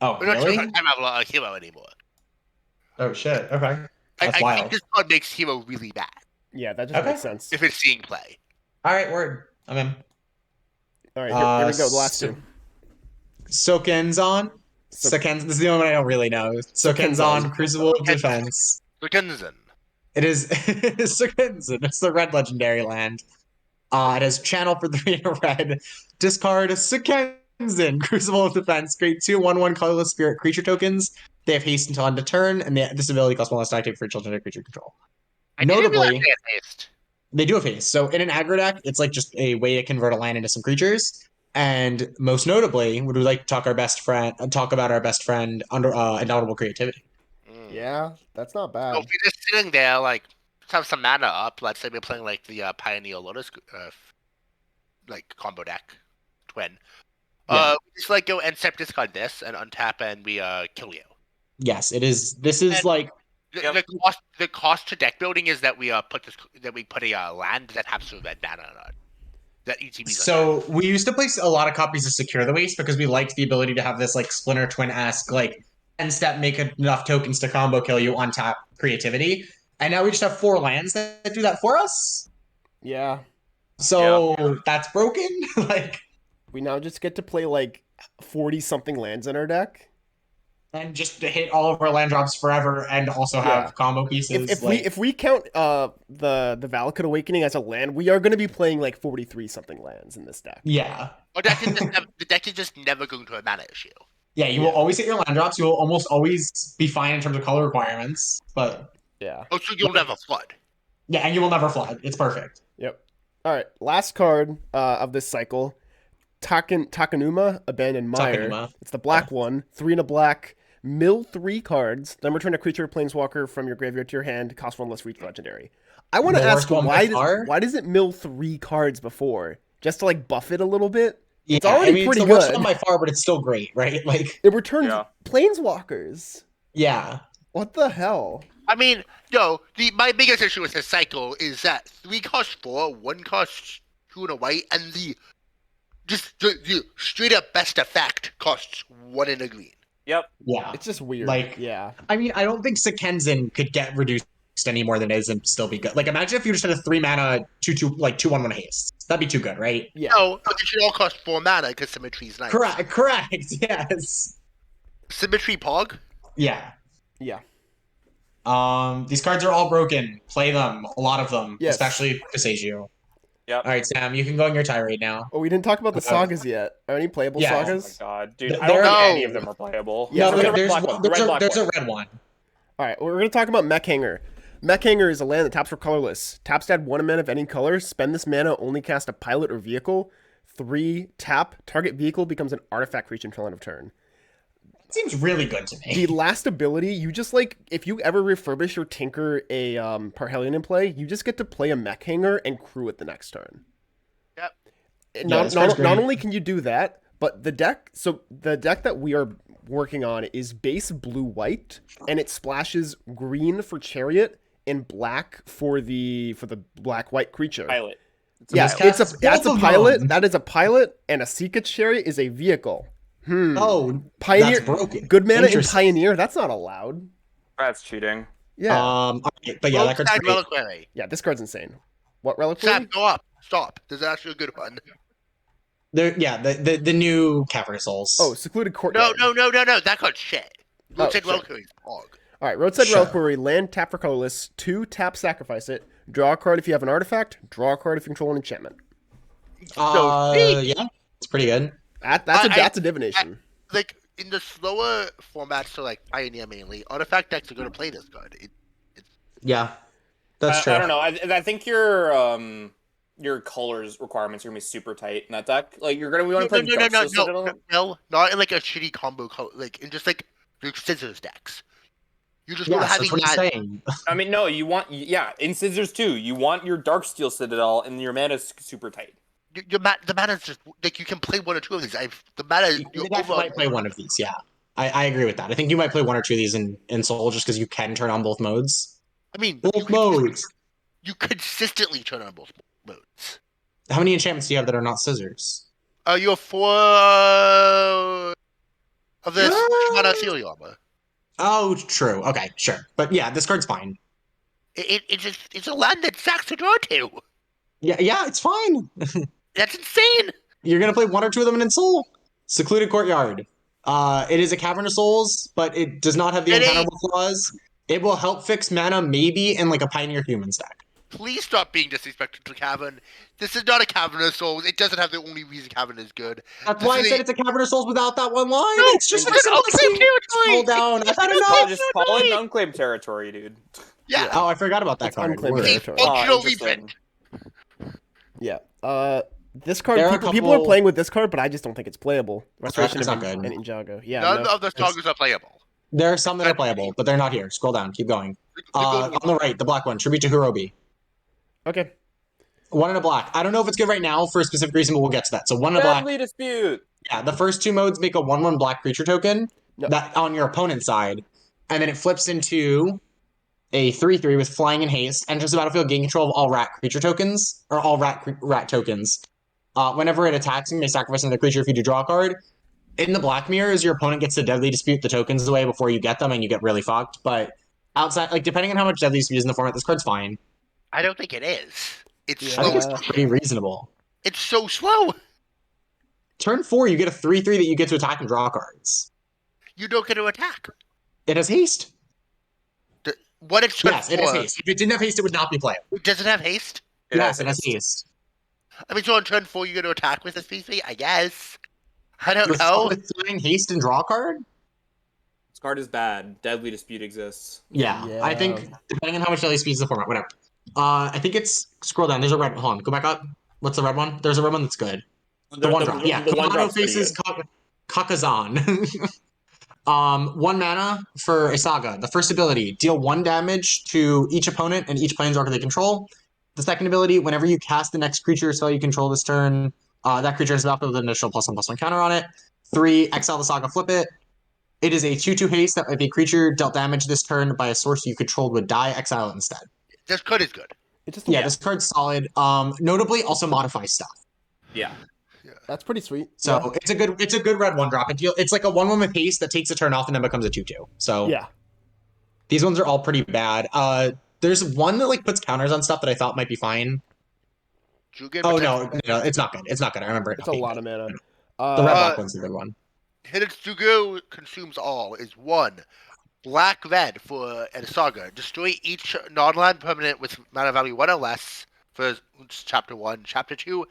Oh, We're not really? Teferi Time Raveler a hero anymore. Oh, shit. Okay. That's I wild. think this card makes hero really bad Yeah, that just Okay. makes sense. if it's seeing play. All right, word. I'm in. All right, here we go. The last so- two. Sokenzon. This is the only one I don't really know. Sokenzon, Crucible of Defense. Lukenzen. It is Sokenzon. It's the red legendary land. It has channel for 3 in a red. Discard Sokenzon, Crucible of Defense. Create 2/1/1 colorless spirit creature tokens. They have haste until end of turn, and this ability costs 1 less to activate for each legendary creature control. I didn't realize Notably, they had haste. they do have haste. So in an aggro deck, it's like just a way to convert a land into some creatures. And most notably, would we like to talk about our best friend under Indomitable Creativity? Yeah, that's not bad. So if you're just sitting there, like, just have some mana up. Let's say we're playing like the Pioneer Lotus, like combo deck, twin. Yeah. We just like go and discard this and untap, and we kill you. Yes, it is. This is And- like The cost to deck building is that we put a land that has some red mana on it. That ETB's so. We used to play a lot of copies of Secure the Waste because we liked the ability to have this like Splinter Twin-esque like 10-step make enough tokens to combo kill you on tap creativity, and now we just have 4 lands that do that for us. Yeah, So that's broken. Like, we now just get to play like 40 something lands in our deck. And just to hit all of our land drops forever and also have Yeah. combo pieces. If we count the Valakut Awakening as a land, we are going to be playing like 43 something lands in this deck. Yeah. The deck is just never going to have a mana issue. Yeah, you will always hit your land drops. You will almost always be fine in terms of color requirements. But Yeah. Oh, so you'll never flood. yeah, and you will never flood. It's perfect. Yep. All right. Last card of this cycle, Takanuma, Abandoned Mire. Takanuma. It's the black one. 3 and a black. Mill 3 cards. Then return a creature or planeswalker from your graveyard to your hand. Cost 1 less for each legendary. I want to The ask worst one by far? why does it mill 3 cards before? Just to like buff it a little bit? Yeah, It's already pretty it's the worst good. one by far, but it's still great, right? Like, It returns Yeah. planeswalkers. yeah. What the hell? I mean, no, my biggest issue with this cycle is that 3 costs 4, 1 costs 2 and a white, and the straight up best effect costs 1 and a green. Yep. Yeah. It's just weird. Like- yeah. I mean, I don't think Sekenzin could get reduced any more than it is and still be good. Like, imagine if you just had a 3 mana 2/2 like 2/1 haste. That'd be too good, right? Yeah. No, but they should all cost 4 mana because symmetry is nice. Correct. Yes. Symmetry Pog? Yeah. Yeah. These cards are all broken. Play them, a lot of them, Yes. especially Pisagio. Yep. All right, Sam, you can go in your tirade now. Oh, we didn't talk about the sagas yet. Are any playable Yeah. Oh my sagas? god, dude! There- I don't think No. any of them are playable. Yeah, no, okay, there's black one, the red black there's one. a red one. All right, we're going to talk about Mech Hanger. Mech Hanger is a land that taps for colorless. Taps to add 1 mana of any color. Spend this mana, only cast a pilot or vehicle. 3, tap. Target vehicle becomes an artifact creature until end of turn. Seems really good to me. The last ability, you just like, if you ever refurbish or tinker a Parhelion in play, you just get to play a Mech Hanger and crew it the next turn. Yep. Yeah, Not, this card's not, not great. only can you do that, but the deck that we are working on is base blue-white, and it splashes green for Chariot and black for the black-white creature. Pilot. Yeah, this it's cast that's a both of pilot. them. That is a pilot, and a Seekage Chariot is a vehicle. Oh, Pioneer, that's broken. good mana in Interesting. Pioneer. That's not allowed. That's cheating. Yeah, All right, but yeah, that card's Roadside great. Reliquary. yeah. This card's insane. What reliquary? Sam, go up. Stop. This is actually a good one. The new Cavernous Souls. Oh, Secluded Courtyard. No. That card's shit. Roadside shit. Reliquary is Pog. All right, Roadside Sure. Reliquary, land, tap for colorless, 2, tap, sacrifice it, draw a card if you have an artifact, draw a card if you control an enchantment. Yeah, it's pretty good. That's a divination. Like, in the slower formats, so like Pioneer mainly, artifact decks are going to play this card. Yeah, that's true. I don't know. I think your colors requirements are gonna be super tight in that deck. Like you're gonna want to play No, not in like a shitty combo, like in just like scissors decks. You just Yeah, want to that's having what I'm that. saying. I mean, no, you want in Scissors too. You want your Darksteel Citadel and your mana's super tight. The mana's just like you can play 1 or 2 of these. The mana. You might play one of these. Yeah, I agree with that. I think you might play 1 or 2 of these in Soul just because you can turn on both modes. I mean, Both modes. You consistently turn on both modes. How many enchantments do you have that are not scissors? You have 4 of this mana Celia armor. Oh, true. Okay, sure. But yeah, this card's fine. It's a land that sucks to draw to. Yeah, it's fine. That's insane. You're gonna play 1 or 2 of them in Soul. Secluded Courtyard. It is a Cavern of Souls, but it does not have the uncounterable clause. It will help fix mana maybe in like a Pioneer Humans deck. Please stop being disrespectful to Cavern. This is not a Cavern of Souls. It doesn't have the only reason Cavern is good. That's This why I is said it's a Cavern of Souls without that one line. No, It's just it's for an unclaimed simplicity. territory. Hold down. I've had Oh, enough. just call it an unclaimed territory, dude. Yeah. Oh, I forgot about that It's card. unclaimed Word. territory. Functional interesting. reprint. Yeah. This card, There are people a are couple- playing with this card, but I just don't think it's playable. Restoration It's of not good. and Ninjago. Yeah. None no. of the sagas are playable. There are some that are playable, but they're not here. Scroll down. Keep going. The good On ones the right, the black one. Tribute to Hirobi. Okay. 1 in a black. I don't know if it's good right now for a specific reason, but we'll get to that. So 1 in a black. Deadly Dispute. Yeah, the first 2 modes make a 1/1 black creature token No. that on your opponent's side, and then it flips into a 3/3 with flying and haste. Enters the battlefield, gain control of all rat creature tokens or all rat tokens. Whenever it attacks, you may sacrifice another creature if you do draw a card. In the black mirrors, your opponent gets to deadly dispute the tokens away before you get them, and you get really fucked. But outside, like depending on how much deadly dispute is in the format, this card's fine. I don't think it is. It's Yeah. I think slow. it's pretty reasonable. It's so slow. Turn 4, you get a 3/3 that you get to attack and draw cards. you don't get to attack. It has haste. What it's turn Yes, it has 4, haste. If it didn't have haste, it would not be playable. does it have haste? Yes, it has haste. I mean, so on turn 4, you get to attack with this PC? I guess. I don't With know. throwing haste and draw a card? This card is bad. Deadly Dispute exists. Yeah, I think depending on how much deadly speeds the format, whatever. I think it's scroll down. There's a red. Hold on, go back up. What's the red one? There's a red one that's good. The one drop. Yeah, the one Kamado drop's pretty faces good. Kakazan. 1 mana for a saga. The first ability, deal 1 damage to each opponent and each planeswalker they control. The second ability, whenever you cast the next creature or spell you control this turn, that creature is adopted with an additional +1/+1 counter on it. 3, exile the saga, flip it. It is a 2/2 haste that if a creature dealt damage this turn by a source you controlled would die, exile it instead. This card is good. This card's solid. Notably, also modifies stuff. Yeah. That's pretty sweet. So it's a good red 1-drop. It's like a 1/1 with haste that takes a turn off and then becomes a 2/2. So yeah, these ones are all pretty bad. There's one that like puts counters on stuff that I thought might be fine. Oh no, it's not good. It's not good. I remember it. It's a lot of mana. The red black one's the good one. Hitotsugu consumes all is 1 black-red for a saga. Destroy each non-land permanent with mana value 1 or less for Chapter 1. Chapter 2,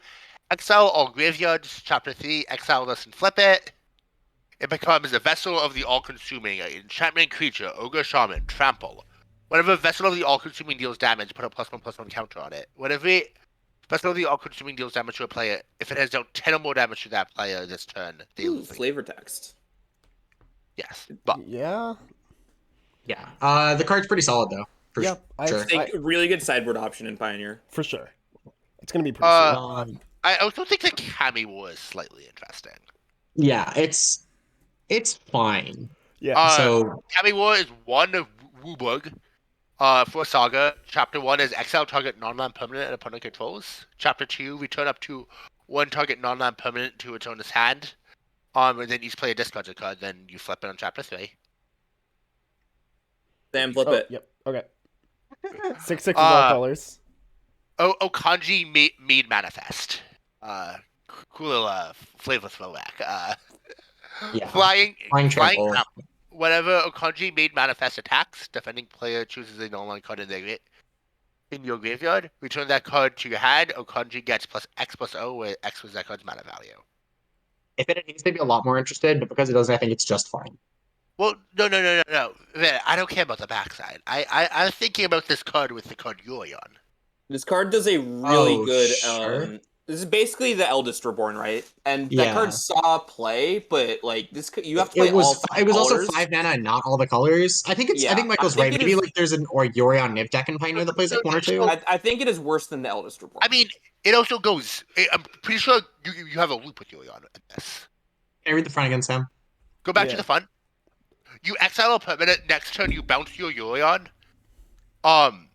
exile all graveyards. Chapter 3, exile this and flip it. It becomes a vessel of the all-consuming enchantment creature, ogre, shaman, trample. Whenever vessel of the all-consuming deals damage, put a +1/+1 counter on it. Whenever vessel of the all-consuming deals damage to a player, if it has dealt 10 or more damage to that player this turn, they lose. Flavor text. Yes, but yeah. The card's pretty solid though. For sure. I think really good sideboard option in Pioneer. For sure. It's gonna be pretty sweet. I also think the Kami War is slightly interesting. Yeah, it's fine. Yeah. So Kami War is 1 of Wooburg. For a saga, Chapter 1 is exile target non-land permanent and opponent controls. Chapter 2, return up to 1 target non-land permanent to its owner's hand. And then each player discards a card, then you flip it on Chapter 3. Sam, flip it. Yep. Okay. 6/6 all colors. Okanji Mead Manifest. Cool little flavor throwback. Flying trample. Whenever Okanji Mead Manifest attacks, defending player chooses a non-land card in your graveyard. Return that card to your hand. Okanji gets +X+0, where X was that card's mana value. If it needs to be a lot more interested, but because it doesn't, I think it's just fine. Well, no. Man, I don't care about the backside. I'm thinking about this card with the card Yorion. This card does a really good. Sure. This is basically the Eldest Reborn, right? And that card saw play, but like this, you have to play all 5 It was colors. also 5 mana and not all the colors. I think I think Michael's right. Maybe like there's an Yorion Nib deck in Pioneer that plays like 1 or 2. I think it is worse than the Eldest Reborn. I mean, it also goes. I'm pretty sure you have a loop with Yorion in this. Can I read the front again, Sam? Go back to the fun. You exile a permanent. Next turn, you bounce your Yorion. And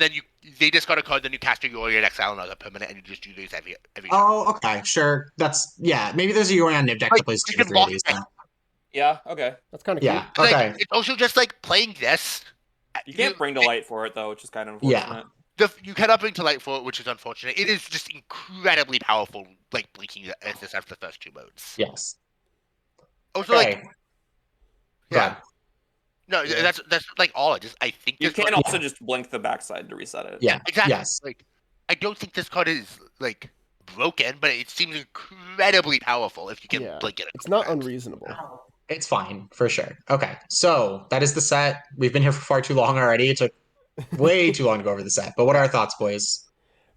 then they discard a card. Then you cast your Yorion, exile another permanent, and you just do these every. Oh, okay, sure. Maybe there's a Yorion Nib deck that plays 2 or 3 of these. Yeah. Okay. That's kind of cool. Like, okay. It's also just like playing this. You can't bring to light for it though, which is kind of unfortunate. You cannot bring to light for it, which is unfortunate. It is just incredibly powerful, like blinking this after the first 2 modes. Yes. Also, that's like all. I think you can also just blink the backside to reset it. Yeah, exactly. Yes. Like, I don't think this card is like broken, but it seems incredibly powerful if you can blink it. It's not unreasonable. It's fine for sure. Okay, so that is the set. We've been here for far too long already. It took way too long to go over the set. But what are our thoughts, boys?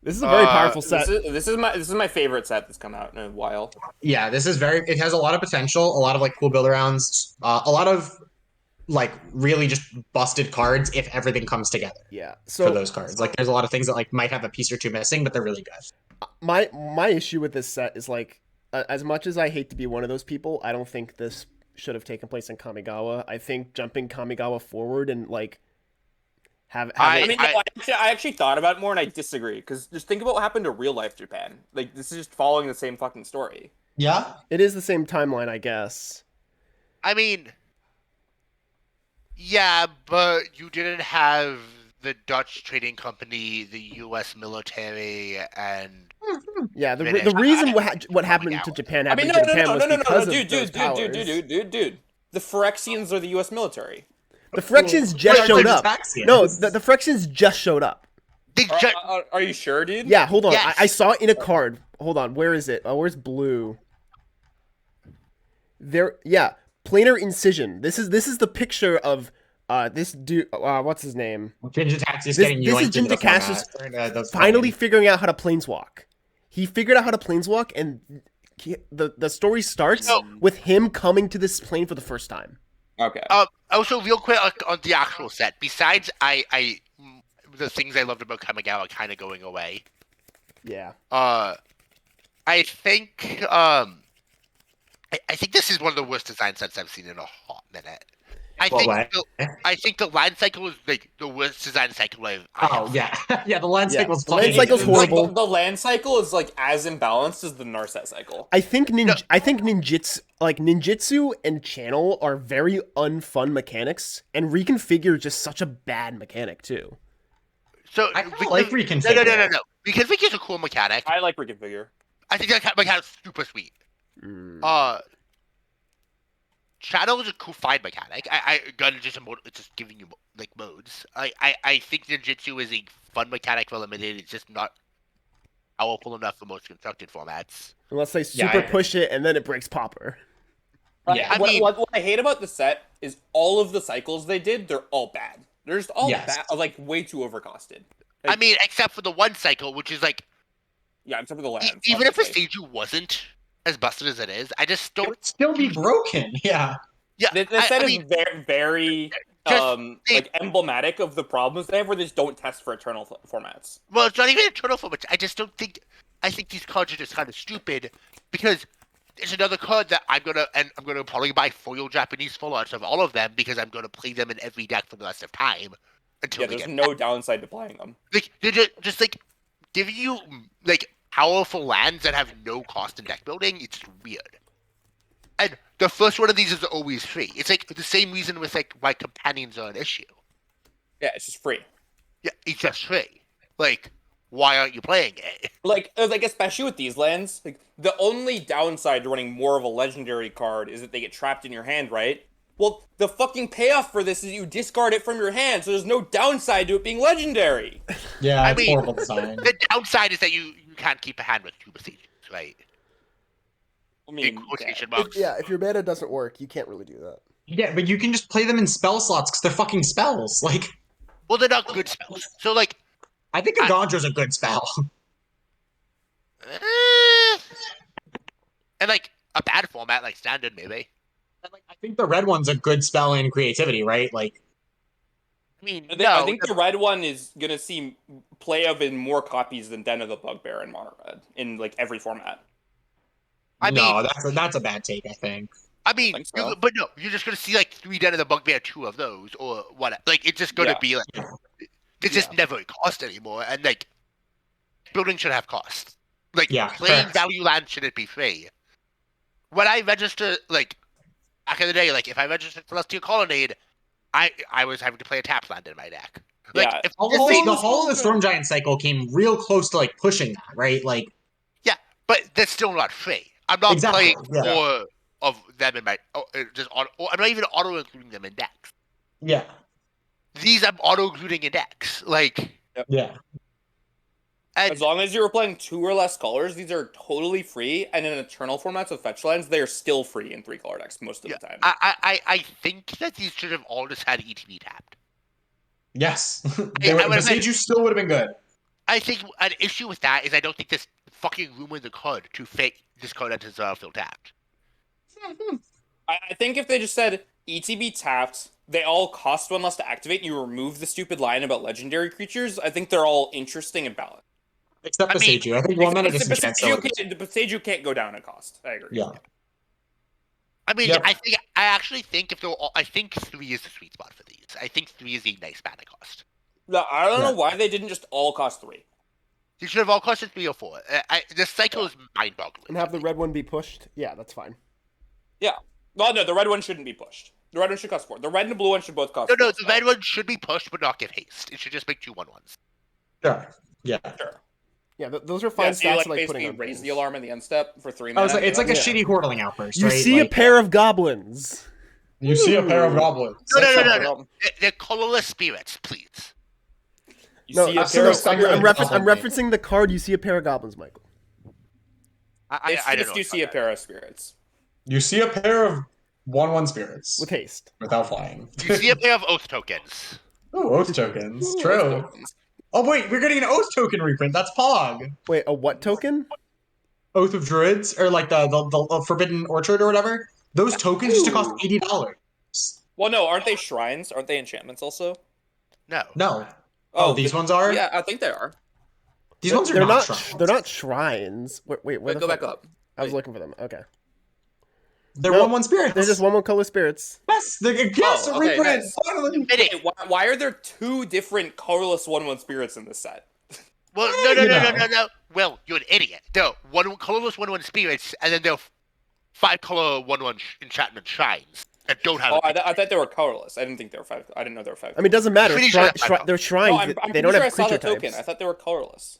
This is a very powerful set. This is my favorite set that's come out in a while. Yeah, this is it has a lot of potential, a lot of like cool build arounds, a lot of like really just busted cards if everything comes together. Yeah. For those cards. Like there's a lot of things that like might have a piece or 2 missing, but they're really good. My issue with this set is like as much as I hate to be one of those people, I don't think this should have taken place in Kamigawa. I think jumping Kamigawa forward and like I actually thought about it more and I disagree because just think about what happened to real life Japan. Like this is just following the same fucking story. Yeah. It is the same timeline, I guess. I mean, yeah, but you didn't have the Dutch trading company, the U.S. military, and the reason what happened to Japan happened to Japan was because of those powers. Dude. The Phyrexians are the U.S. military. The Phyrexians just showed up. Taxians. No, the Phyrexians just showed up. They ju- Are you sure, dude? Yeah, hold on. Yes. I saw it in a card. Hold on. Where is it? Oh, where's blue? There. Yeah, planar incision. This is the picture of this dude. What's his name? Jin-Taxi's This getting is yoinked into the Jin-Takashi's format. That's finally fine. figuring out how to planeswalk. He figured out how to planeswalk, and the story starts No. with him coming to this plane for the first time. Okay. Also, real quick on the actual set. Besides, the things I loved about Kamigawa kind of going away. Yeah. I think I think this is one of the worst design sets I've seen in a hot minute. I think the line cycle is like the worst design cycle I Oh have. yeah, yeah. The land Yeah. cycle's The land fucking- cycle's horrible. Like, the land cycle is like as imbalanced as the Narset cycle. I think ninjutsu and channel are very unfun mechanics, and reconfigure is just such a bad mechanic too. So I kinda like reconfigure. No. Reconfigure is a cool mechanic. I like reconfigure. I think that mechanic's super sweet. Shadow is a cool find mechanic. I gun is just it's just giving you like modes. I think ninjutsu is a fun mechanic for limited. It's just not powerful enough for most constructed formats. Unless they Yeah, super I- push it and then it breaks popper. Yeah. I mean- what I hate about the set is all of the cycles they did, they're all bad. They're just all Yes. bad, like way too overcosted. I mean, except for the one cycle, which is like Yeah, except for the lands. even if obviously. Prestigio wasn't as busted as it is, I just It don't. would still be broken. Yeah. Yeah, The set I is mean, very like emblematic of the problems they have where they just don't test for eternal formats. well, it's not even eternal for much. I just don't think. I think these cards are just kind of stupid because there's another card that I'm gonna probably buy foil Japanese full arts of all of them because I'm gonna play them in every deck for the rest of time until Yeah, they there's get no downside to playing them. like they're just like giving you like powerful lands that have no cost in deck building. It's weird. And the first one of these is always free. It's like the same reason with like why companions are an issue. Yeah, it's just free. Yeah, it's just free. Like, why aren't you playing it? Like especially with these lands, like the only downside to running more of a legendary card is that they get trapped in your hand, right? Well, the fucking payoff for this is you discard it from your hand, so there's no downside to it being legendary. Yeah. I It's mean- horrible design. The downside is that you can't keep a hand with two besiegers, right? I In mean, quotation marks. If your mana doesn't work, you can't really do that. Yeah, but you can just play them in spell slots because they're fucking spells. Like, Well, they're not good spells. So, like, I think a Gondra's a good spell. and like a bad format like standard, maybe. And, like, I think the red one's a good spell in creativity, right? Like, I mean, I think the red one is gonna see play of in more copies than Den of the Bugbear in Mono Red in like every format. no, that's a bad take. I think. I mean, think so. but no, you're just gonna see like 3 Den of the Bugbear, 2 of those, or what? Like, it's just gonna Yeah. be like it's just never cost anymore, and like building should have cost. Like, Yeah, playing correct. value land shouldn't be free. When I register, like back in the day, like if I registered Celestial Colonnade, I was having to play a tap land in my deck. Like, Yeah. if The this thing- whole of the Storm Giant cycle came real close to like pushing that, right? Like, but that's still not free. I'm not Exactly, playing yeah. more of them in my I'm not even auto including them in decks. yeah, These I'm auto including in decks. Like, yeah. and As long as you were playing 2 or less colors, these are totally free. And in eternal formats with fetch lands, they are still free in 3 color decks most of the time. I think that these should have all just had ETB tapped. Yes. I would've Besiju still would have been good. I think an issue with that is I don't think this fucking ruined the card to fake this card enters field tapped. I think if they just said ETB tapped, they all cost 1 less to activate, and you remove the stupid line about legendary creatures, I think they're all interesting and balanced. Except I mean, Besiju. I think one mana disenchant still. The Besiju can't go down in cost. I agree. Yeah. I mean, Yep. I actually think if they're all, I think 3 is the sweet spot for these. I think 3 is a nice mana cost. No, I don't know Yeah. why they didn't just all cost 3. They should have all costed 3 or 4. This cycle is mind-boggling. And have the red one be pushed? Yeah, that's fine. Well, no, the red one shouldn't be pushed. The red one should cost 4. The red and the blue one should both cost No, 4. the red one should be pushed but not give haste. It should just make 2/1/1s. Sure. Yeah. Sure. Yeah, those are Yeah, fine so you stats like like putting basically on raise things. the alarm in the end step for 3 Oh, mana. it's like a Yeah. shitty Hortling outburst, You right? see Like, a pair of goblins. You see a pair of goblins. No. They're colorless spirits, please. You No, see a I've pair seen of those I'm goblins. referencing the card. You see a pair of goblins, Michael. I don't know. You see a pair of spirits. You see a pair of 1/1 spirits With haste. without flying. You see a pair of oath tokens. Ooh, oath tokens. Ooh, True. those tokens. Oh wait, we're getting an oath token reprint. That's Pog. Wait, a what token? Oath of Druids, or like the Forbidden Orchard or whatever. Those tokens used to cost $80. Well, no, aren't they shrines? Aren't they enchantments also? No. No. Oh, these ones are. Yeah, I think they are. These ones are They're not. not. They're not shrines. Wait, where Wait, the go fuck? back up. I was looking for them. Okay. They're No, 1/1 spirits. They're just one color spirits. Yes, yes, Oh, a okay, reprint. nice. Finally. Wait, why are there two different colorless 1/1 spirits in this set? Well, no. Well, you're an idiot. There are colorless 1/1 spirits, and then there are 5 color 1/1 enchantment shrines that don't have. Oh, I thought they were colorless. I didn't think they were 5. I didn't know they were 5. I mean, it doesn't matter. Pretty sure that's They're shrines. No, I'm they pretty don't sure have I saw creature the token. types. I thought they were colorless.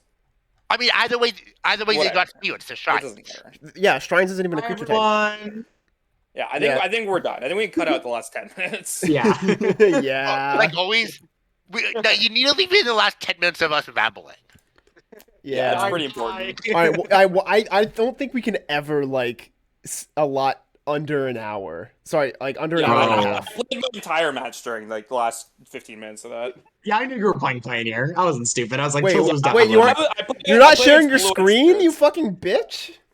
I mean, either way, they Whatever. got spirits. They're It shrines. doesn't matter. Yeah, shrines isn't even a creature type. Everyone. Yeah, Yeah. I think we're done. I think we can cut out the last 10 minutes. Yeah. Yeah. Like always, no, you need to leave in the last 10 minutes of us rambling. Yeah, Yeah. it's pretty important. All right. I don't think we can ever like a lot under an hour. Sorry, like under an Yeah, hour and a Bro. half. I played the entire match during like the last 15 minutes of that. Yeah, I knew you were playing Pioneer. I wasn't stupid. I was like, Wait, Tools was wait, down. you are- I played- You're I not played sharing your Fluid screen, you Spirits. fucking bitch.